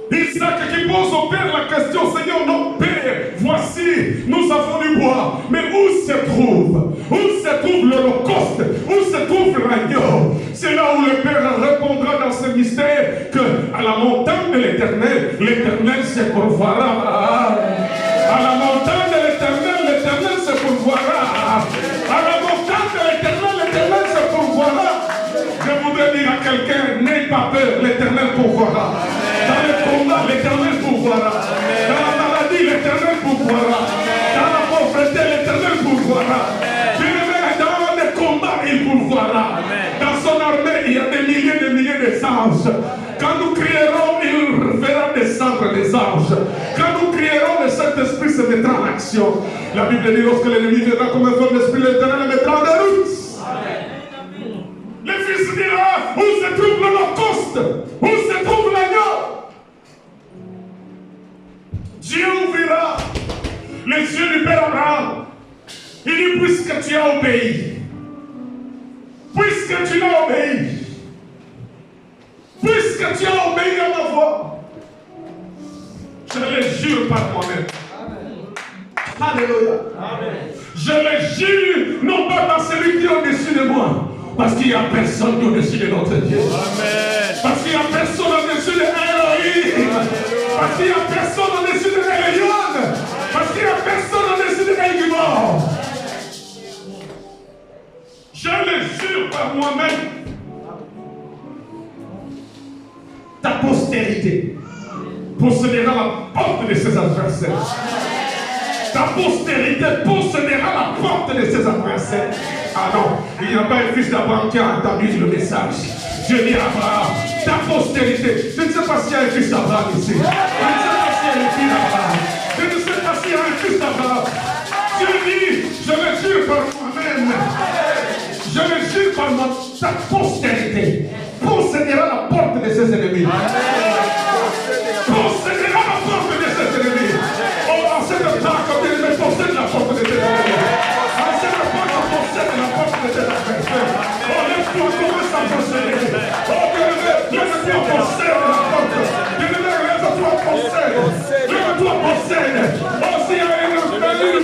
Isaac qui pose au Père la question, Seigneur, notre Père, voici, nous avons du bois, mais où se trouve l'holocauste? Où se trouve l'agneau? C'est là où le Père répondra dans ce mystère que à la montagne de l'Éternel se pourvoira. À la montagne de l'Éternel se pourvoira. À la montagne de l'Éternel se pourvoira. Je voudrais dire à quelqu'un, n'aie pas peur, l'Éternel pourvoira. Dans le combat, l'Éternel pourvoira. Dans la maladie, l'Éternel pourvoira. Dans la pauvreté, l'Éternel pourvoira. Dans le combat, il pourvoira. Dans son armée, il y a des milliers d'anges. Quand nous crierons, il verra descendre les anges. Quand nous crierons, le Saint-Esprit se mettra en action. La Bible dit, lorsque l'ennemi viendra comme un feu, l'Esprit de l'Éternel le mettra en route. Le Fils dira, où se trouve l'holocauste? Où se trouve l'agneau? Dieu ouvrira les yeux du Père Abraham. Il dit, puisque tu as obéi, puisque tu as obéi, puisque tu as obéi à ma voix, je le jure par moi-même. Alléluia. Je le jure, non pas dans celui qui est au-dessus de moi, parce qu'il n'y a personne qui est au-dessus de notre Dieu. Amen. Parce qu'il n'y a personne au-dessus de Elohim. Parce qu'il n'y a personne au-dessus de Elion. Parce qu'il n'y a personne au-dessus de Elgimor. Je le jure par moi-même. Ta postérité possédera la porte de ses adversaires. Ta postérité possédera la porte de ses adversaires. Ah non, il n'y a pas un fils d'Abraham qui a entendu le message. Dieu dit à Abraham, ta postérité. Je ne sais pas s'il y a un fils d'Abraham ici. Je ne sais pas s'il y a un fils d'Abraham. Je ne sais pas s'il y a un fils d'Abraham. Dieu dit, je le jure par moi-même. Je le jure par ta postérité. Possédera la porte de ses ennemis. Possédera la porte de ses ennemis. Oh, en cette temps, quand il me possède la porte de ses ennemis. En cette temps, on possède la porte de ses adversaires. Oh, laisse-toi commence à posséder. Oh, laisse-toi posséder la porte. Laisse-toi posséder. Laisse-toi posséder. Oh, s'il y a une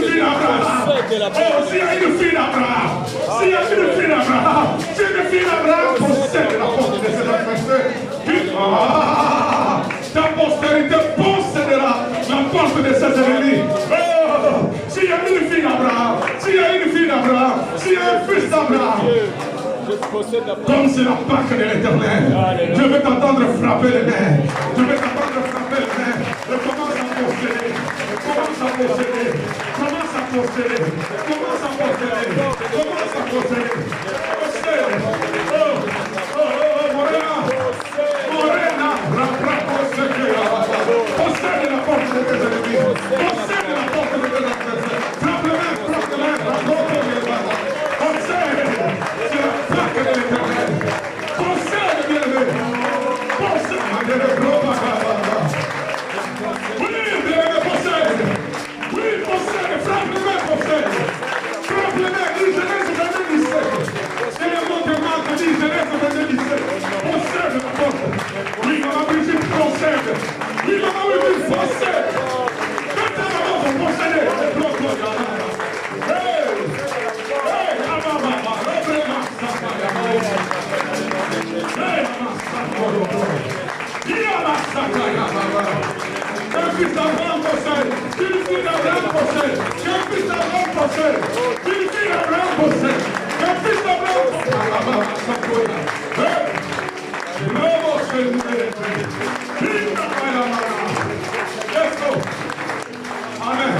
fille d'Abraham. Oh, s'il y a une fille d'Abraham. S'il y a une fille d'Abraham. Si une fille d'Abraham possède la porte de ses adversaires. Ta postérité possédera la porte de ses ennemis. Oh, s'il y a une fille d'Abraham, s'il y a une fille d'Abraham, s'il y a un fils d'Abraham, comme c'est la Pâque de l'Éternel, je vais t'entendre frapper les mains. Je vais t'entendre frapper les mains. Et commence à posséder. Commence à posséder. Commence à posséder. Commence à posséder. Commence à posséder. Possède. Oh, oh, oh, Morena. Morena. Possède la porte de tes ennemis. Possède la porte de tes adversaires. Frappe les mains, frappe les mains, frappe les mains. Possède. C'est la plaque de l'Éternel. Possède, bien-aimé. Possède. Oui, bien-aimé, possède. Oui, possède. Frappe les mains, possède. Frappe les mains. Dis Genèse 22, 17. C'est le mot que Marc dit, Genèse 22, 17. Possède la porte. Oui, maman Brigitte, possède. Oui, maman Brigitte, possède. Faites la maman pour posséder. Hey! Hey! Ababa! Reprema! Hey! Yama! Sakaya! fils d'Abraham possède. Qu'une fille d'Abraham possède. Qu'un fils d'Abraham possède. Qu'une fille d'Abraham possède. Qu'un fils d'Abraham Let's go. Amen.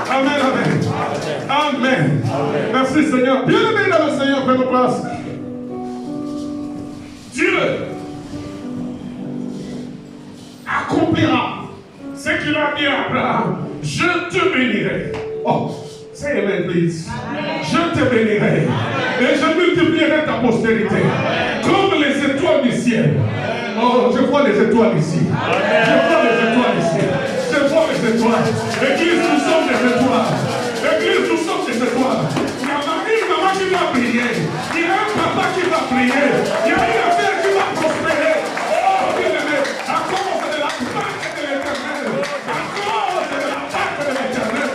Amen, amen. Amen. Merci Seigneur. Bien-aimé dans le Seigneur, prenez place. Dieu accomplira ce qu'il a dit à Abraham. Je te bénirai. Oh, say amen, please. Je te bénirai. Et je multiplierai ta postérité. Comme les étoiles du ciel. Oh, je vois les étoiles ici. Je vois les étoiles ici. Je vois les étoiles. Église, nous sommes des étoiles. Église, nous sommes des étoiles. Il y a une maman qui va prier. Il y a un papa qui va prier. Il y a une affaire qui va prospérer. Oh, bien-aimé, à cause de la Pâque de l'Éternel. À cause de la Pâque de l'Éternel.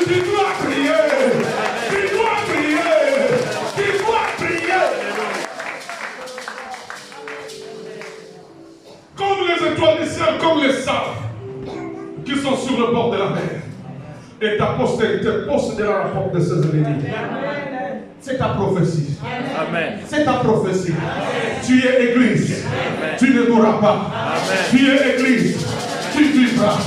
Tu dois prier. Tu dois prier. Tu dois prier. Comme les étoiles du ciel, comme les sables qui sont sur le bord de la mer. Et ta postérité possédera la porte de ses ennemis. C'est ta prophétie. Amen. C'est ta prophétie. Tu es église. Tu ne mourras pas. Tu es église. Tu vivras.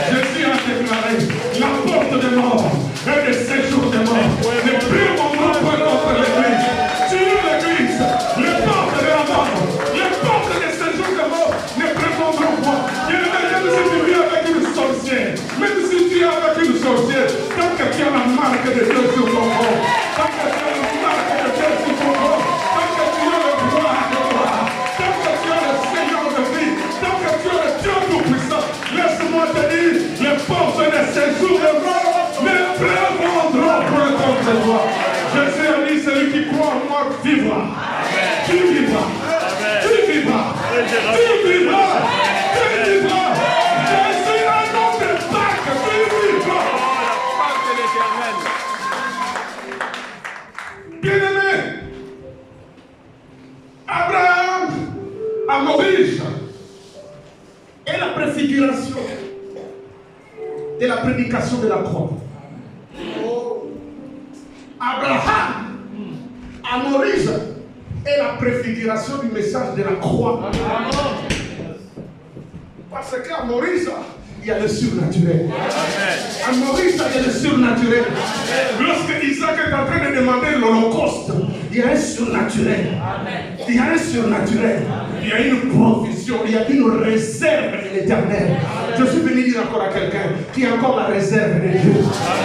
Jésus a déclaré la porte des morts et des séjours des morts ne prendront point contre l'église. Tu es l'église. Les portes de la mort, les portes des séjours des morts ne prendront point. Même si tu vis avec une sorcière, même si tu es avec une sorcière, tant que tu as la marque de Dieu sur ton corps, tant que tu as la marque de Dieu sur ton corps, tant que tu as le droit de gloire, tant que tu as le Seigneur de vie, tant que tu as le Dieu tout-puissant, laisse-moi te dire, les portes de séjour de mort ne prévendront point contre toi. Jésus a dit, celui qui croit en moi vivra. Tu vivras. Tu vivras. Tu vivras. Tu vivras. Jésus a nom de Pâques. Tu vivras. Bien-aimé, Abraham à Moïse est la préfiguration de la prédication de la croix. Abraham à Moïse est la préfiguration du message de la croix. Parce qu'à Moïse, il y a le surnaturel. À Moïse, il y a le surnaturel. Lorsque Isaac est en train de demander l'Holocauste, il y a un surnaturel. Il y a un surnaturel. Il y a une provision. Il y a une réserve de l'Éternel. Je suis venu dire encore à quelqu'un qu'il y a encore la réserve de Dieu.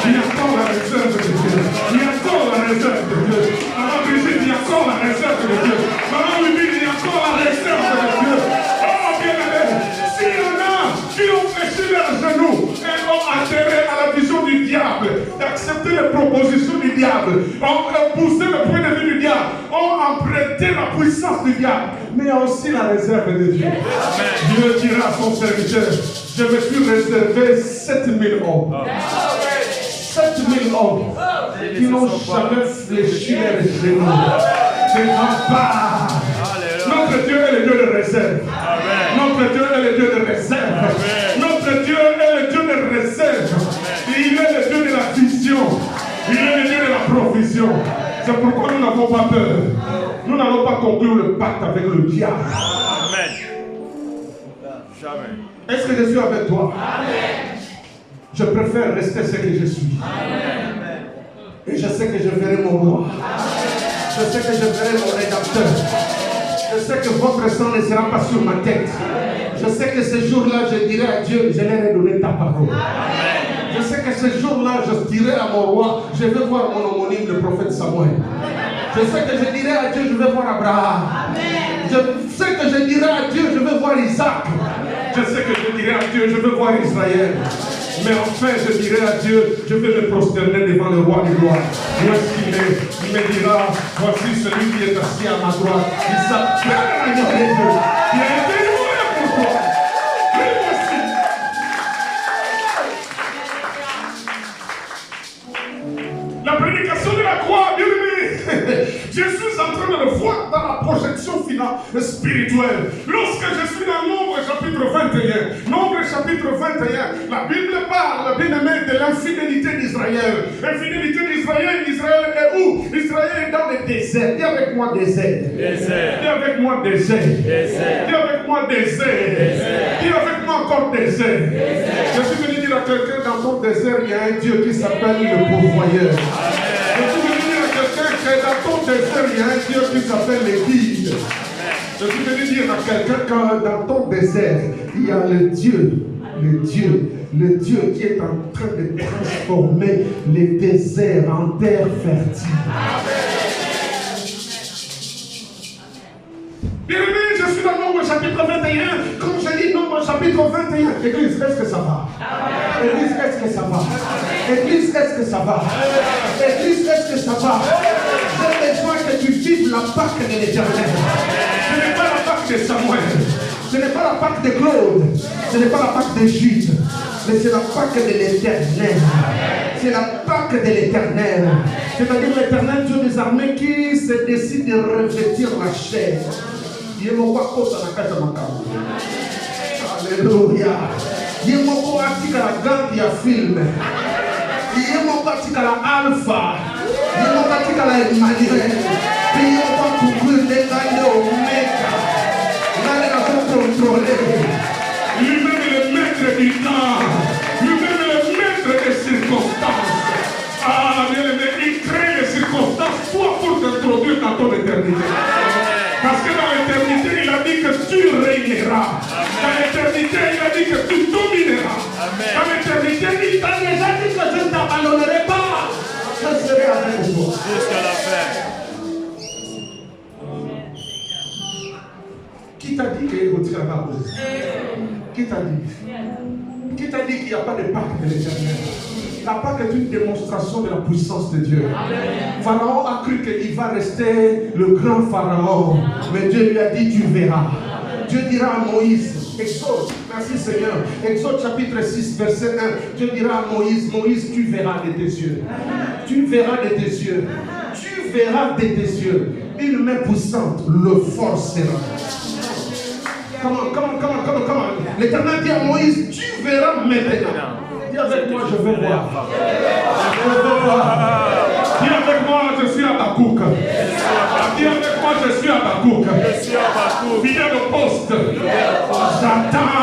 Il y a encore la réserve de Dieu. Il y a encore la réserve de Dieu. Maman Brigitte, il y a encore la réserve de Dieu. Maman Louis, il y a encore la réserve de Dieu. Oh, bien-aimé, s'il y en a qui ont fléchi leurs genoux et ont adhéré à la vision du diable, d'accepter les propositions du diable, ont poussé le point de vue du diable, ont emprunté la puissance du diable, mais il y a aussi la réserve de Dieu. Dieu dira à son serviteur, je me suis réservé 7000 hommes. 7000 hommes qui n'ont jamais fléchi les genoux. C'est pas. Notre Dieu est le Dieu de réserve. Notre Dieu est le Dieu de réserve. Notre Dieu est le Dieu de réserve. Il est le Dieu de la vision. Il est le Dieu de la provision. C'est pourquoi nous n'avons pas peur. Nous n'allons pas conclure le pacte avec le diable. Amen. Jamais. Est-ce que je suis avec toi? Amen. Je préfère rester ce que je suis. Amen. Et je sais que je verrai mon roi. Je sais que je verrai mon rédacteur. Je sais que votre sang ne sera pas sur ma tête. Je sais que ce jour-là, je dirai à Dieu, je leur ai donné ta parole. Amen. Je sais que ce jour-là, je dirai à mon roi, je vais voir mon homonyme, le prophète Samuel. Je sais que je dirai à Dieu, je vais voir Abraham. Amen. Je sais que je dirai à Dieu, je vais voir Isaac. Amen. Je sais que je dirai à Dieu, je vais voir Israël. Mais enfin, je dirai à Dieu, je vais me prosterner devant le roi du roi. Où est-ce qu'il est? Il me dira, voici celui qui est assis à ma droite. Il s'appelle l'agneau de Dieu. Il a été loué pour toi. Lui voici. La prédication de la croix, bien aimé. Je suis en train de le voir dans la projection finale spirituelle. Lorsque je suis dans l'ombre, chapitre chapitre 21. Nombre chapitre 21. La Bible parle, bien aimé, de l'infidélité d'Israël. L'infidélité d'Israël, Israël est où? Israël est dans le désert. Dis avec moi désert. Dis avec moi désert. Dis avec moi désert. Dis avec moi encore désert. Je suis venu dire à quelqu'un, dans ton désert, il y a un Dieu qui s'appelle le pourvoyeur. Je suis venu dire à quelqu'un que dans ton désert, il y a un Dieu qui s'appelle le guide. Je suis venu dire à quelqu'un que dans ton désert, il y a le Dieu qui est en train de transformer les déserts en terre fertile. Bien-aimé, je suis dans Nombre chapitre 21. Quand je lis Nombre chapitre 21, Église, est-ce que ça va? Église, est-ce que ça va? Église, est-ce que ça va? Église, est-ce que ça va? J'ai besoin que tu vives la Pâque de l'Éternel. Ce n'est pas la Pâque de Samuel. Ce n'est pas la Pâque de Claude. Ce n'est pas la Pâque d'Égypte. Mais c'est la Pâque de l'Éternel. C'est la Pâque de l'Éternel. C'est-à-dire l'Éternel Dieu des armées qui se décide de revêtir la chair. Il m'a pas posé la carte de ma carte. Alléluia. Il m'a pas dit que la gante y a film. Il m'a pas dit que la alpha. Il m'a pas dit que la Emmanuel. Il m'a pas couvrir les gants Omega. Là, les gens contrôlés. Lui-même le maître du temps. Lui-même le maître des circonstances. Ah, bien-aimé, il crée les circonstances, toi, pour t'introduire dans ton éternité. Parce que dans l'éternité, il a dit que tu régneras. Dans l'éternité, il a dit que tu domineras. Dans l'éternité, il t'a déjà dit que je ne t'abandonnerai pas. Je serai avec toi. Jusqu'à la fin. Qui t'a dit qu'il retire la cause? Qui t'a dit? Qui t'a dit qu'il n'y a pas de Pâque de l'Éternel? La Pâque est une démonstration de la puissance de Dieu. Pharaon a cru qu'il va rester le grand Pharaon. Mais Dieu lui a dit, tu verras. Dieu dira à Moïse, Exode, merci Seigneur, Exode chapitre 6, verset 1, Dieu dira à Moïse, Moïse, tu verras de tes yeux. Tu verras de tes yeux. Tu verras de tes yeux. Une main puissante le forcera. Comment? L'Éternel dit à Moïse, tu verras maintenant. Dis avec moi, je veux voir. Je veux voir. Dis avec moi, je suis à Habakkuk. Dis avec moi, je suis à Habakkuk. Viens au poste. J'attends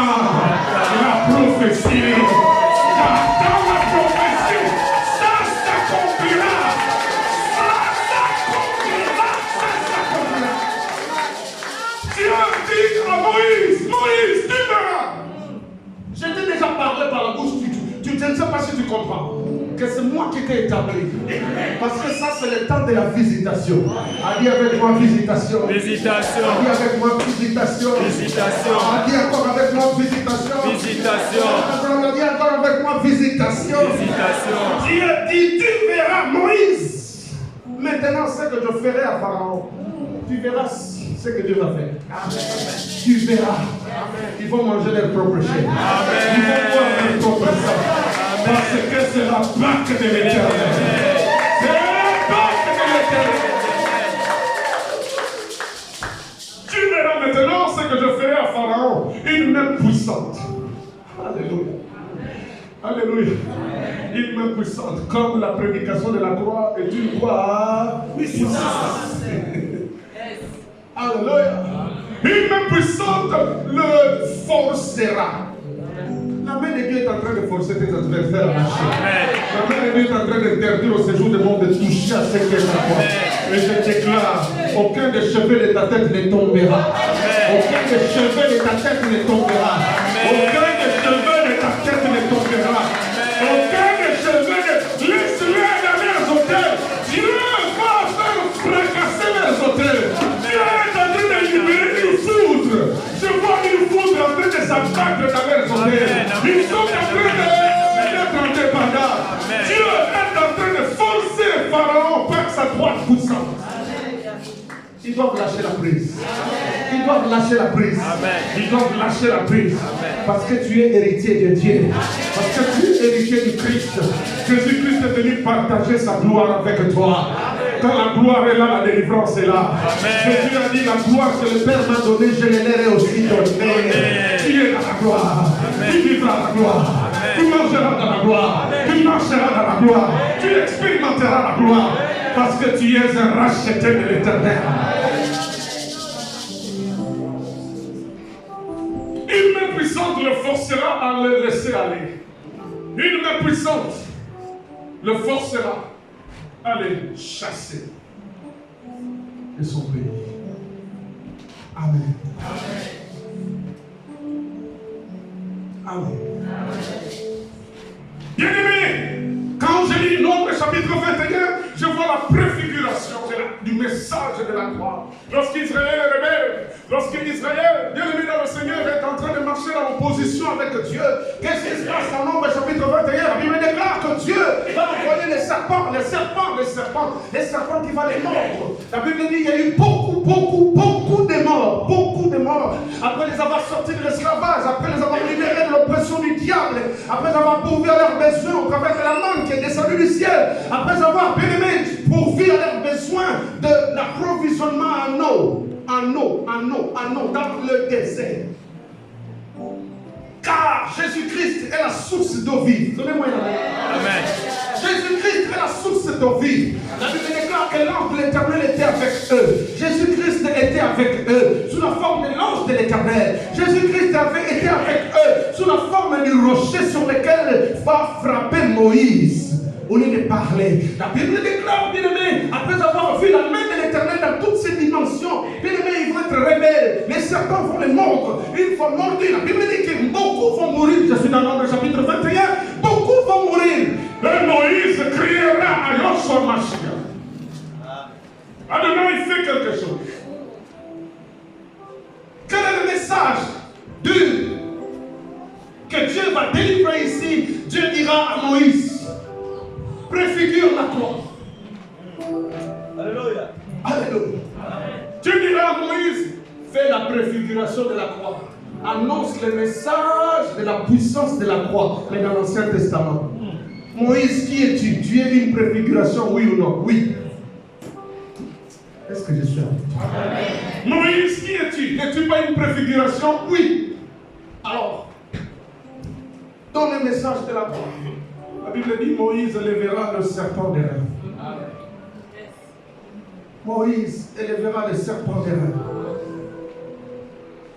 la prophétie. J'attends la prophétie. Ça s'accomplira. Dieu dit à Moïse, tu verras. Je t'ai déjà parlé par la bouche. Je ne sais pas si tu comprends que c'est moi qui t'ai établi. Parce que ça, c'est le temps de la visitation. Dis avec moi visitation. Visitation. Dis avec moi visitation. Visitation. Dis encore avec moi visitation. Visitation. Dis encore avec moi visitation. Visitation. Dieu dit, tu verras Moïse. Maintenant, ce que je ferai à Pharaon, tu verras ce que Dieu va faire. Amen. Tu verras. Amen. Ils vont manger leur propre chair. Ils vont boire leur propre sang. Parce que c'est la Pâque de l'Éternel. C'est la Pâque de l'Éternel. Tu verras maintenant ce que je ferai à Pharaon. Une main puissante. Alléluia. Alléluia. Une main puissante. Comme la prédication de la croix est une croix puissante. Alléluia. Une main puissante le forcera. La main de Dieu est en train de forcer tes adversaires à marcher. La main de Dieu est en train d'interdire au séjour du monde de toucher à ce qu'est ta foi. Et je déclare, aucun des cheveux de ta tête ne tombera. Aucun des cheveux de ta tête ne tombera. Aucun des cheveux de ta tête ne tombera. Aucun des cheveux de... Laisse-les dans leurs hôtels. Dieu va faire fracasser leurs hôtels. Dieu est en train de libérer une foudre. Je vois une foudre en train de s'abattre dans leurs hôtels. Ils sont en train d'être indépendants. Dieu est en train de forcer Pharaon par sa droite puissante. Ils doivent lâcher la prise. Ils doivent lâcher la prise. Ils doivent lâcher la prise. Parce que tu es héritier de Dieu. Parce que tu es héritier du Christ. Jésus-Christ est venu partager sa gloire avec toi. Quand la gloire est là, la délivrance est là. Jésus a dit la gloire que le Père m'a donnée, je l'ai aussi donnée. Tu es dans la gloire. Tu vivras dans la gloire. Tu mangeras dans la gloire. Tu marcheras dans la gloire. Tu expérimenteras la gloire. Parce que tu es un racheté de l'Éternel. Une main puissante le forcera à le laisser aller. Une main puissante le forcera à les chasser de son pays. Amen. Amen. Bien-aimés, quand je lis Nombre chapitre 21, je vois la préfiguration du message de la croix. Lorsqu'Israël est rebelle, lorsqu'Israël, bien-aimé dans le Seigneur, est en train de marcher en opposition avec Dieu, qu'est-ce qui se passe dans Nombre chapitre 21? La Bible déclare que Dieu va envoyer les serpents qui vont les mordre. La Bible dit qu'il y a eu beaucoup de morts. Après les avoir sortis de l'esclavage, après les avoir libérés de l'oppression du diable, après avoir pourvu à leurs besoins au travers de la manne qui est descendue du ciel, après avoir bien-aimé pourvu à leurs besoins de l'approvisionnement en eau dans le désert. Car Jésus-Christ est la source d'eau vive. Donnez-moi une amen. Jésus-Christ est la source d'eau vive. La Bible déclare que l'ange de l'Éternel était avec eux. Jésus-Christ était avec eux sous la forme de l'ange de l'Éternel. Jésus-Christ avait été avec eux sous la forme du rocher sur lequel va frapper Moïse. Au lieu de parler, la Bible déclare, bien-aimé, après avoir vu la main de l'Éternel dans toutes ses dimensions, bien-aimé, ils vont être rebelles. Les serpents vont les mordre. Une fois mordus, la Bible dit que beaucoup vont mourir. Je suis dans Nombre chapitre 21. Beaucoup vont mourir. Et Moïse criera à Yoshua Mashiach. Adonai, il fait quelque chose. Quel est le message que Dieu va délivrer ici? Dieu dira à Moïse, préfigure la croix. Alléluia. Alléluia. Dieu dira à Moïse, fais la préfiguration de la croix. Annonce le message de la puissance de la croix. Mais dans l'Ancien Testament. Moïse, qui es-tu? Tu es une préfiguration, oui ou non? Oui. Est-ce que je suis avec toi? Moïse, qui es-tu? N'es-tu pas une préfiguration? Oui. Alors, donne le message de la croix. La Bible dit, Moïse élèvera le serpent des reins. Moïse élèvera le serpent des reins.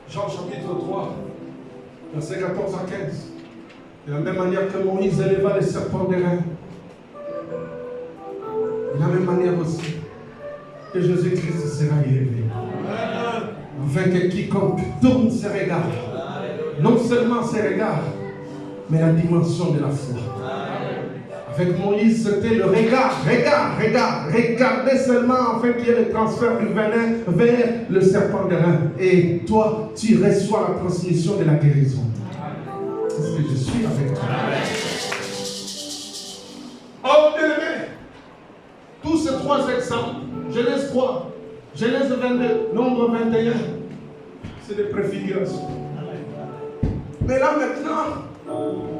Jean chapitre 3, versets 14 à 15. De la même manière que Moïse éleva le serpent des reins, de la même manière aussi que Jésus-Christ sera élevé. Afin que quiconque tourne ses regards, non seulement ses regards, mais la dimension de la foi. Avec Moïse, c'était le regardez seulement afin qu'il y ait le transfert du venin vers le serpent des reins. Et toi, tu reçois la transmission de la guérison. Est-ce que je suis avec toi? Oh, bien-aimé, tous ces trois exemples, Genèse 3, Genèse 22, Nombre 21, c'est des préfigurations. Mais là maintenant,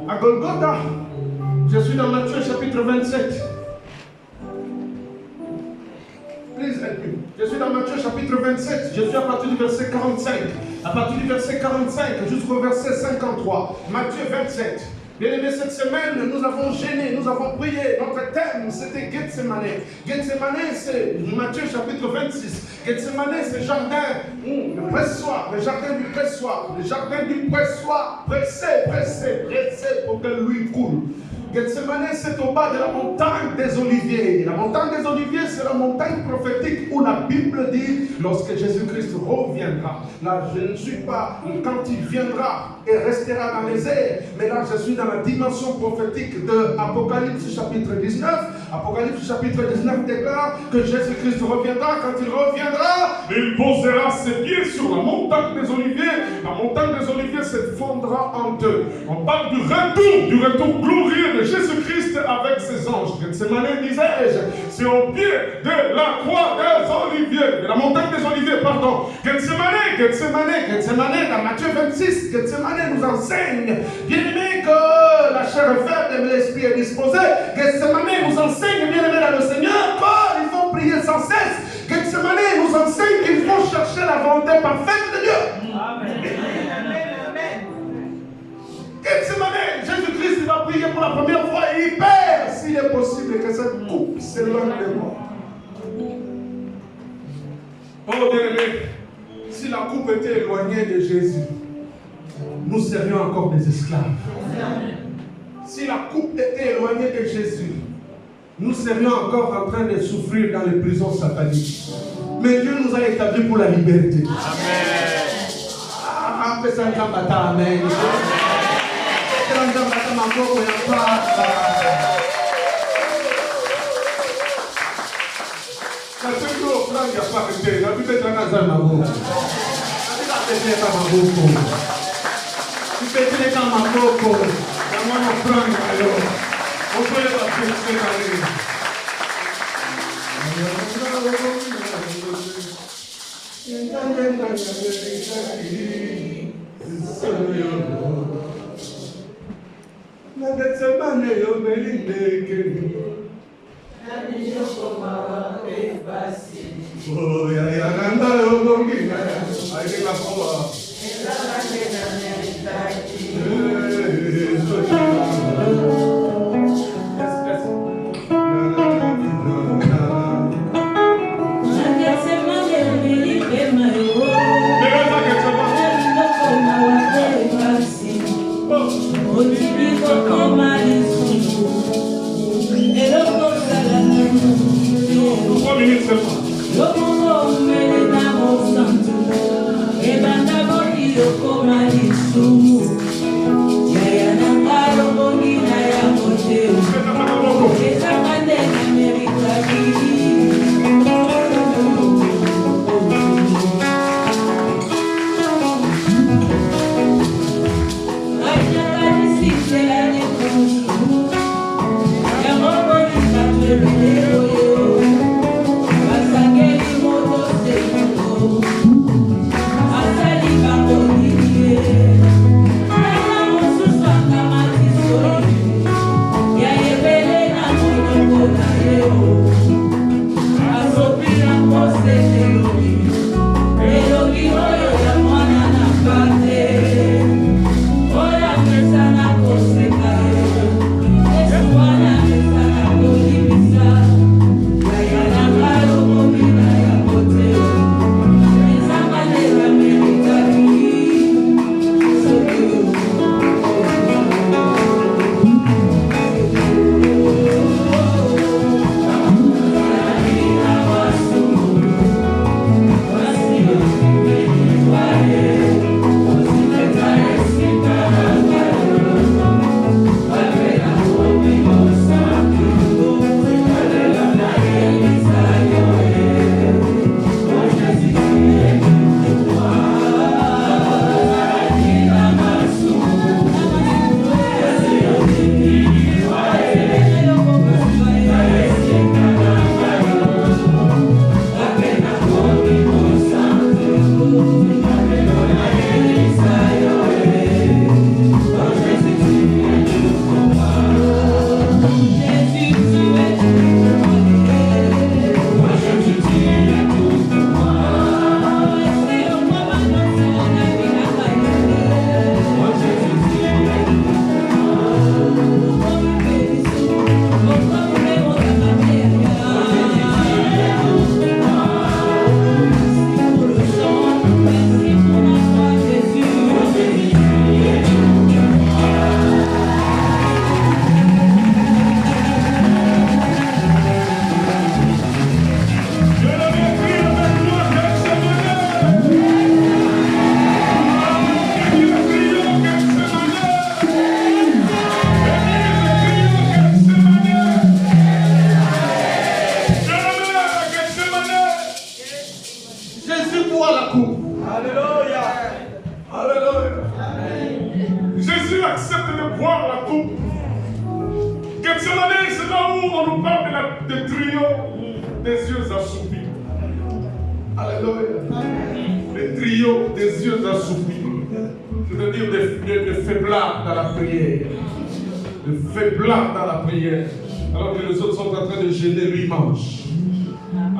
à Golgotha, je suis dans Matthieu chapitre 27. Please help me. Je suis dans Matthieu chapitre 27. Je suis à partir du verset 45. À partir du verset 45 jusqu'au verset 53. Matthieu 27. Bien aimé, cette semaine, nous avons gêné, nous avons prié. Notre thème, c'était Gethsemane. Gethsemane, c'est Matthieu chapitre 26. Gethsemane, c'est jardin, le pressoir, le jardin du pressoir. Le jardin du pressoir, pressé pour que l'huile coule. Gethsemane, c'est au bas de la montagne des Oliviers. La montagne des Oliviers, c'est la montagne prophétique où la Bible dit, lorsque Jésus-Christ reviendra. Là, je ne suis pas quand il viendra et restera dans les airs, mais là, je suis dans la dimension prophétique de Apocalypse chapitre 19. Apocalypse chapitre 19 déclare que Jésus-Christ reviendra. Quand il reviendra, il posera ses pieds sur la montagne des Oliviers. La montagne des Oliviers se fondra en deux. On parle du retour glorieux de Jésus-Christ avec ses anges. Gethsemane, disais-je, c'est au pied de la croix des Oliviers, de la montagne des Oliviers, pardon. Gethsemane, dans Matthieu 26, Gethsemane nous enseigne, bien aimé, que la chair est faible, mais l'esprit est disposé. Gethsemane nous enseigne, bien aimé dans le Seigneur, qu'il faut prier sans cesse. Gethsemane nous enseigne qu'il faut chercher la volonté parfaite de Dieu. Gethsemane, Jésus-Christ va prier pour la première fois et il perd, s'il est possible, que cette coupe s'éloigne de moi. Oh bien-aimé, si la coupe était éloignée de Jésus, nous serions encore des esclaves. Si la coupe était éloignée de Jésus, nous serions encore en train de souffrir dans les prisons sataniques. Mais Dieu nous a établis pour la liberté. Amen. Amen.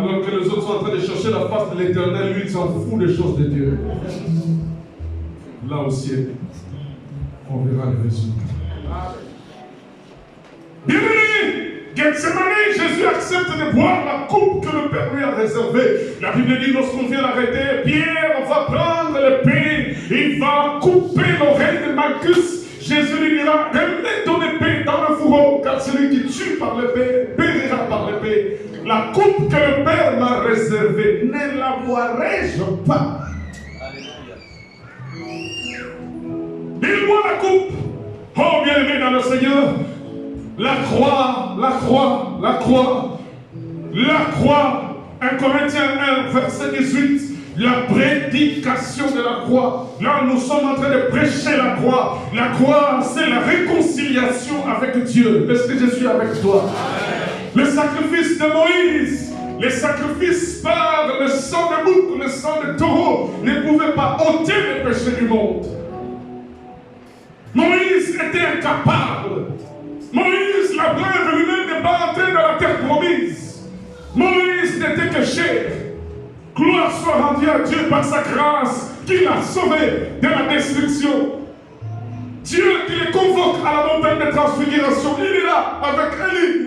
Alors que les autres sont en train de chercher la face de l'Éternel, lui, il s'en fout des choses de Dieu. Là au ciel, on verra le résultat. Bien-aimé, Gethsemane, Jésus accepte de boire la coupe que le Père lui a réservée. La Bible dit, lorsqu'on vient l'arrêter, Pierre va prendre l'épée, il va couper l'oreille de Malchus. Jésus lui dira, remets ton épée dans le fourreau, car celui qui tue par l'épée périra par l'épée. La coupe que le Père m'a réservée, ne la boirai-je pas? Il boit la coupe. Oh, bien-aimé dans le Seigneur, la croix, la croix, la croix, la croix. 1 Corinthiens 1, verset 18. La prédication de la croix. Là, nous sommes en train de prêcher la croix. La croix, c'est la réconciliation avec Dieu. Est-ce que je suis avec toi? Le sacrifice de Moïse, les sacrifices par le sang de bouc, le sang de taureau, ne pouvaient pas ôter les péchés du monde. Moïse était incapable. Moïse, la preuve lui-même, n'est pas entré dans la terre promise. Moïse n'était que chair. Gloire soit rendue à Dieu par sa grâce qui l'a sauvé de la destruction. Dieu qui les convoque à la montagne de transfiguration, il est là avec Élie.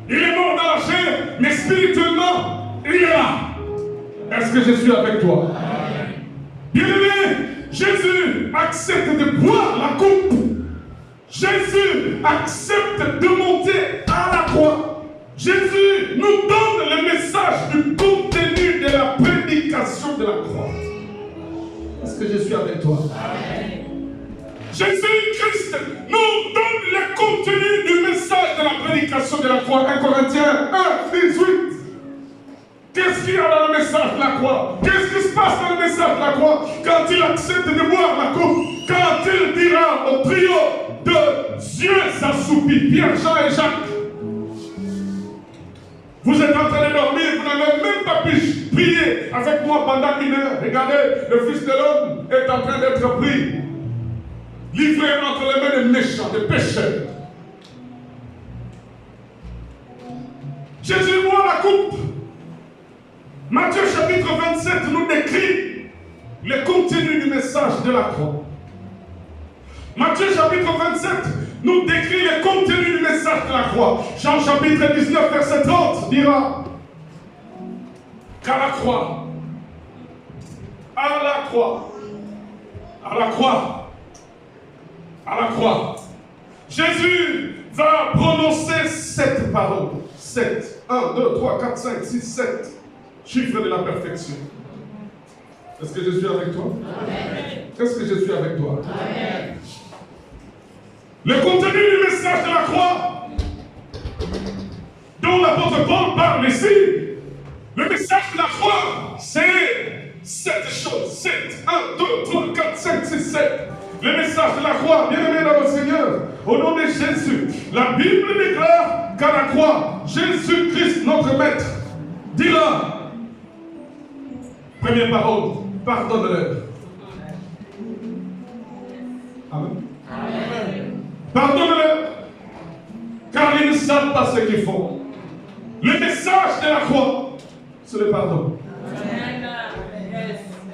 Il est mort dans la chair, mais spirituellement, il est là. Est-ce que je suis avec toi? Bien-aimé, Jésus accepte de boire la coupe. Jésus accepte de monter à la croix. Jésus nous donne le message du contenu de la prédication de la croix. Est-ce que je suis avec toi? Jésus-Christ nous donne le contenu du message de la prédication de la croix. 1 Corinthiens 1, 18. Qu'est-ce qu'il y a dans le message de la croix? Qu'est-ce qui se passe dans le message de la croix? Quand il accepte de boire la coupe, quand il dira au trio de yeux assoupis, Pierre, Jean et Jacques, vous êtes en train de dormir, vous n'avez même pas pu prier avec moi pendant 1 heure. Regardez, le Fils de l'homme est en train d'être pris, livré entre les mains des méchants, des pécheurs. Jésus boit la coupe. Matthieu chapitre 27 nous décrit le contenu du message de la croix. Matthieu chapitre 27 nous décrit le contenu du message de la croix. Jean chapitre 19 verset 30 dira qu'à la croix, à la croix, à la croix, à la croix, Jésus va prononcer 7 paroles. 7. 1, 2, 3, 4, 5, 6, 7. Chiffre de la perfection. Est-ce que je suis avec toi? Amen. Est-ce que je suis avec toi? Amen. Le contenu du message de la croix dont l'apôtre Paul parle ici, le message de la croix, c'est 7 choses. 7. 1, 2, 3, 4, 5, 6, 7. Le message de la croix, bien-aimé dans le Seigneur, au nom de Jésus, la Bible déclare qu'à la croix, Jésus-Christ, notre Maître, dira, première parole, pardonne-leur. Amen. Amen. Pardonne-leur, car ils ne savent pas ce qu'ils font. Le message de la croix, c'est le pardon. Amen.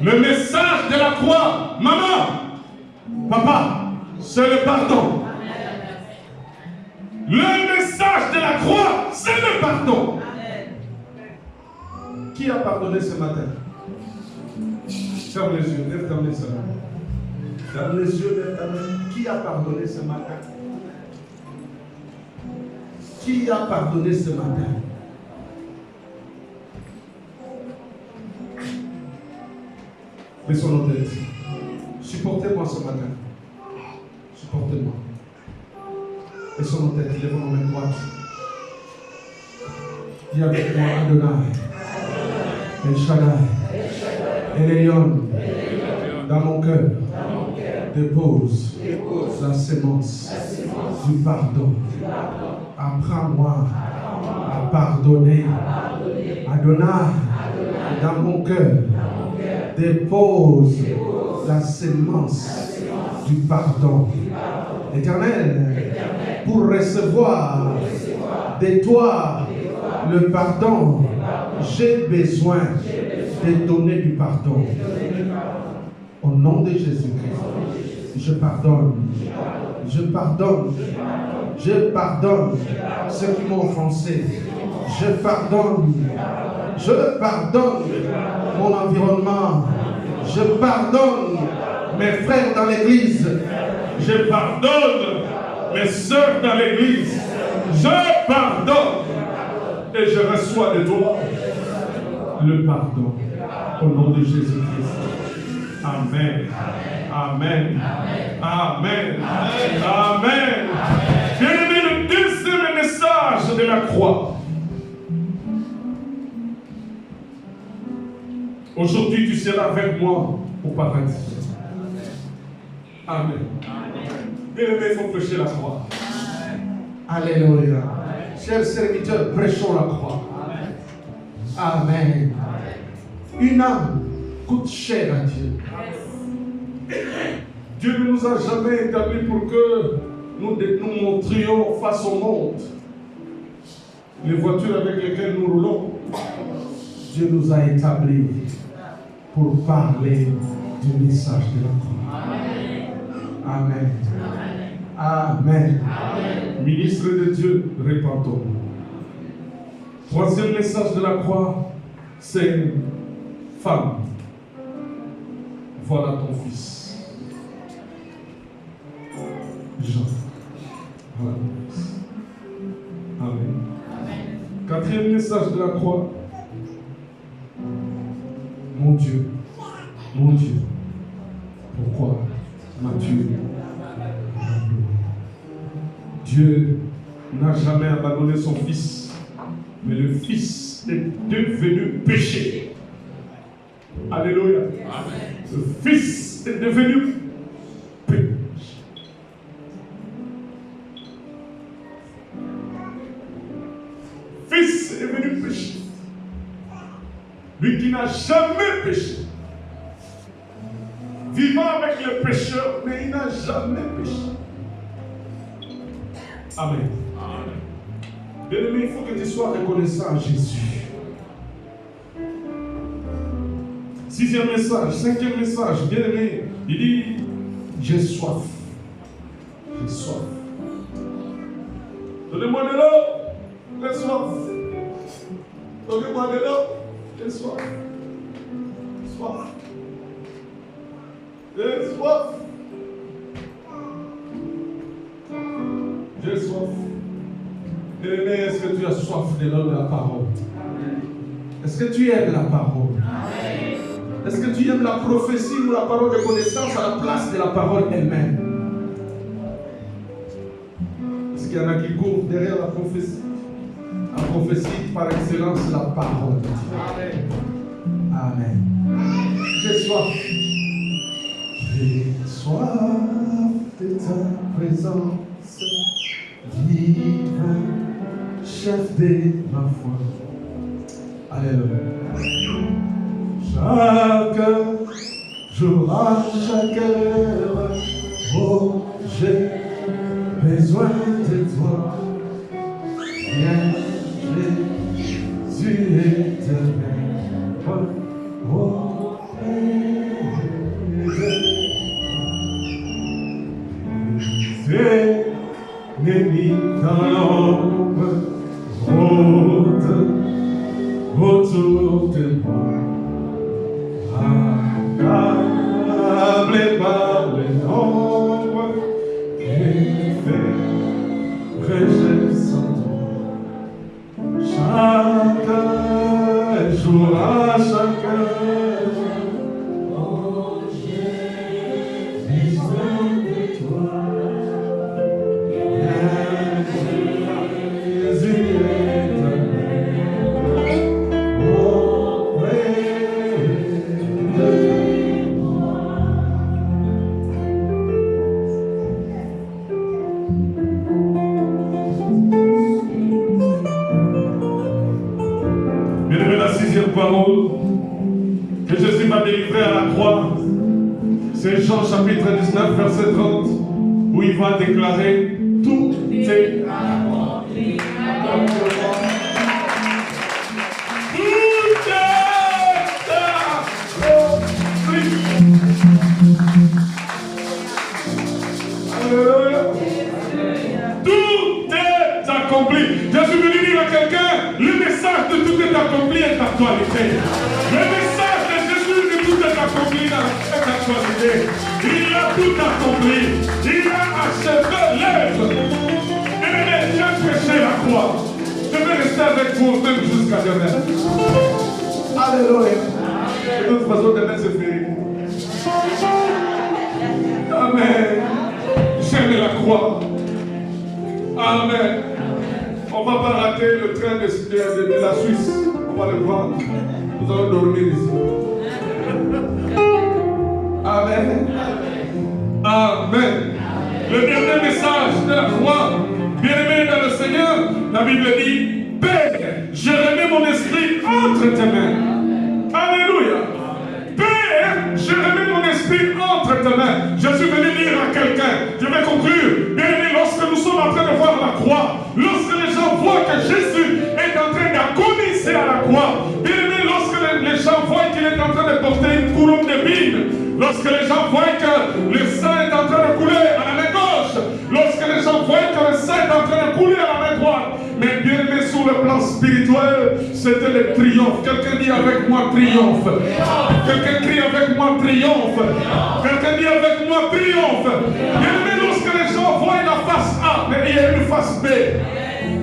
Le message de la croix, maman, papa, c'est le pardon. Amen. Le message de la croix, c'est le pardon. Amen. Qui a pardonné ce matin? Ferme les yeux, lève ta main, ça. Ferme les yeux, lève ta main. Qui a pardonné ce matin? Qui a pardonné ce matin? Baissons nos têtes. Supportez-moi ce matin. Supportez-moi. Baissons nos têtes, lèvons nos mains droites. Dis avec moi Adonai, El Shaddai, El Elyon, dans mon cœur, dépose la sémence du pardon. Apprends-moi à pardonner. Adonai, dans mon cœur, dépose la sémence du pardon. Éternel, pour recevoir de toi Le pardon, j'ai besoin de donner du pardon. Au nom de Jésus-Christ, je pardonne. Je pardonne. Je pardonne ceux qui m'ont offensé. Je pardonne. Je pardonne mon environnement. Je pardonne mes frères dans l'église. Je pardonne mes sœurs dans l'église. Je pardonne. Et je reçois de toi le pardon. Au nom de Jésus-Christ. Amen. Amen. Amen. Amen. Bien-aimé, le deuxième message de la croix. Aujourd'hui, tu seras avec moi au paradis. Amen. Bien-aimé, il faut prêcher la croix. Alléluia. Chers serviteurs, prêchons la croix. Amen. Une âme coûte cher à Dieu. Dieu ne nous a jamais établis pour que nous montrions face au monde les voitures avec lesquelles nous roulons. Dieu nous a établis pour parler du message de la croix. Amen. Amen. Ministre de Dieu, répandons. Troisième message de la croix, c'est femme. Voilà ton fils. Jean. Voilà ton fils. Amen. Quatrième message de la croix. Mon Dieu, pourquoi m'as-tu abandonné? Dieu n'a jamais abandonné son fils, mais le fils est devenu péché. Alléluia. Amen. Le fils est devenu péché. Fils est devenu péché. Lui qui n'a jamais péché. Vivant avec le pécheur, mais il n'a jamais péché. Amen. Bien-aimé, il faut que tu sois reconnaissant à Jésus. Sixième message, cinquième message, bien-aimé, il dit, j'ai soif. J'ai soif. Donnez-moi de l'eau, j'ai soif. Donnez-moi de l'eau, j'ai soif. Soif. J'ai soif. J'ai soif. Bien-aimé, est-ce que tu as soif de l'eau de la parole? Est-ce que tu aimes la parole? Est-ce que tu aimes la prophétie ou la parole de connaissance à la place de la parole elle-même? Est-ce qu'il y en a qui courent derrière la prophétie? La prophétie par excellence, c'est la parole de Dieu. Amen. J'ai soif. J'ai soif de ta présence, divin chef de ma foi. Alléluia. Chaque jour, à chaque heure, oh, j'ai besoin de toi. Viens, Jésus éternel. Oh, c'est l'ennemi dans l'ombre, rôde autour de moi. Accablé par les ombres et fait rejet sans toi. Chaque jour, à chaque heure, oh, j'ai besoin de toi. Jésus éternel. Parole que Jésus m'a délivré à la croix, c'est Jean chapitre 19 verset 30 où il va déclarer tout est accompli. fait. Le message de Jésus de tout est accompli dans cette actualité. Il a tout accompli. Il a achevé l'œuvre. Et j'ai prêché la croix. Je vais rester avec vous même jusqu'à demain. Alléluia. De toute façon, demain c'est fini. Amen. J'aime la croix. Amen. On ne va pas rater le train de la Suisse. On va le voir. Nous allons dormir ici. Amen. Amen. Le dernier message de la croix, bien-aimé dans le Seigneur, la Bible dit, Père, je remets mon esprit entre tes mains. Alléluia. Père, je remets mon esprit entre tes mains. Je suis venu lire à quelqu'un. Je vais conclure. Bien-aimé, lorsque nous sommes en train de voir la croix, lorsque les gens voient que Jésus est en train d'agonisser à la croix, bien-aimé, lorsque les gens voient qu'il est en train de porter une couronne d'épines, lorsque les gens voient que le sang est en train de couler à la main gauche, lorsque les gens voient que le sang est en train de couler à la main droite, mais bien aimé sur le plan spirituel, c'était le triomphe. Quelqu'un dit avec moi triomphe. Quelqu'un crie avec moi triomphe. Quelqu'un dit avec moi triomphe. Bien aimé, lorsque les gens voient la face A, mais il y a une face B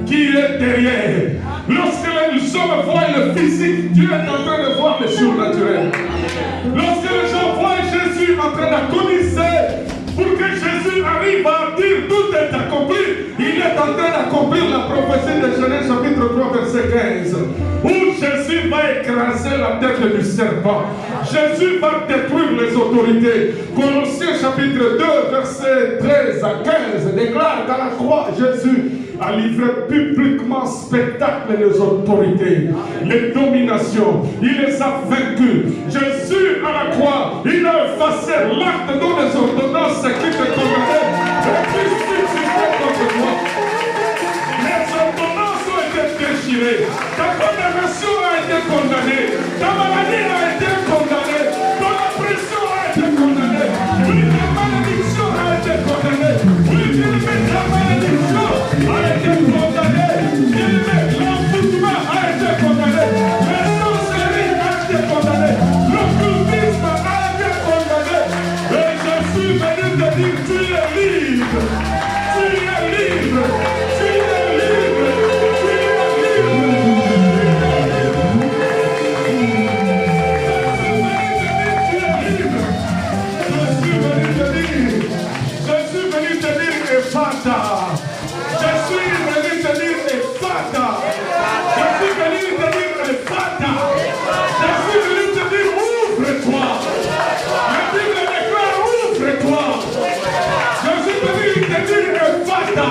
qui est derrière. Lorsque les hommes voient le physique, Dieu est en train de voir le surnaturel. Lorsque les gens voient Jésus en train d'agoniser, pour que Jésus arrive à dire tout est accompli, il est en train d'accomplir la prophétie de Genèse chapitre 3 verset 15, où Jésus va écraser la tête du serpent. Jésus va détruire les autorités. Colossiens chapitre 2 verset 13 à 15 déclare qu'à la croix Jésus a livré publiquement spectacle les autorités, les dominations. Il les a vaincus. Jésus à la croix, il a effacé l'acte dont les ordonnances qui te condamnaient et qui subsistaient contre toi. Les ordonnances ont été déchirées. Ta condamnation a été condamnée. Ta maladie a été condamnée. Ton oppression a été condamnée. Oui, ta malédiction a été condamnée. Oui, ta malédiction a été condamnée. L'envoûtement a été condamné. La sorcellerie a été condamnée. L'occultisme a été condamné. Et je suis venu te dire, tu es libre. Tu es libre. Tu es libre. Tu es libre. Je suis venu te dire, Ephata. Je suis venu te dire, Ephata. Je suis venu te dire, Ephata. Je suis venu te dire, ouvre-toi. La Bible déclare, ouvre-toi. Je suis venu te dire, Ephata.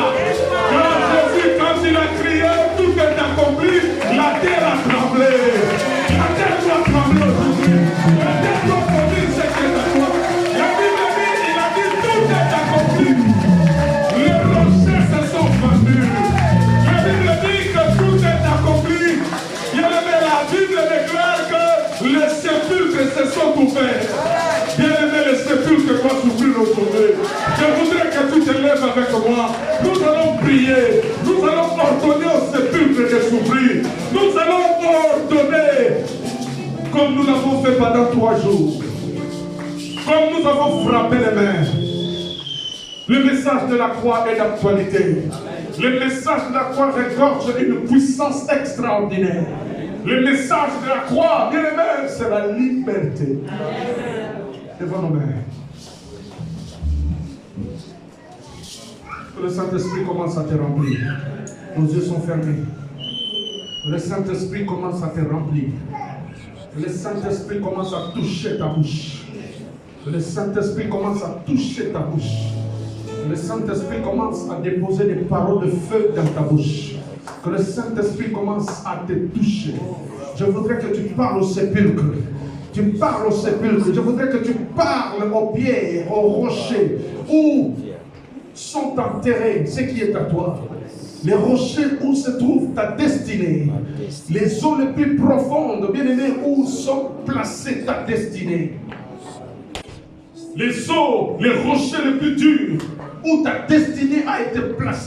Car Jésus, quand il a crié, tout est accompli, la terre a tremblé. La terre doit trembler aujourd'hui. La terre doit produire ce qui est à toi. La Bible dit, il a dit, tout est accompli. Les rochers se sont vendus. La Bible dit que tout est accompli. Bien-aimé, la Bible déclare que les sépulcres se sont ouverts. Bien-aimé, les sépulcres doivent s'ouvrir aujourd'hui. Je voudrais que tu te lèves avec moi. Nous allons prier. Nous allons ordonner aux sépulcres de s'ouvrir. Nous allons ordonner, comme nous l'avons fait pendant 3 jours. Comme nous avons frappé les mains. Le message de la croix est d'actualité. Le message de la croix regorge une puissance extraordinaire. Le message de la croix, bien aimé, c'est la liberté. Devant nos mains. Que le Saint-Esprit commence à te remplir. Nos yeux sont fermés. Le Saint-Esprit commence à te remplir. Le Saint-Esprit commence à toucher ta bouche. Le Saint-Esprit commence à toucher ta bouche. Le Saint-Esprit commence à déposer des paroles de feu dans ta bouche. Que le Saint-Esprit commence à te toucher. Je voudrais que tu parles au sépulcre. Tu parles au sépulcre. Je voudrais que tu parles aux pierres, aux rochers, où sont enterrés ce qui est à toi. Les rochers où se trouve ta destinée. Les eaux les plus profondes, bien aimés, où sont placées ta destinée. Les eaux, les rochers les plus durs, où ta destinée a été placée.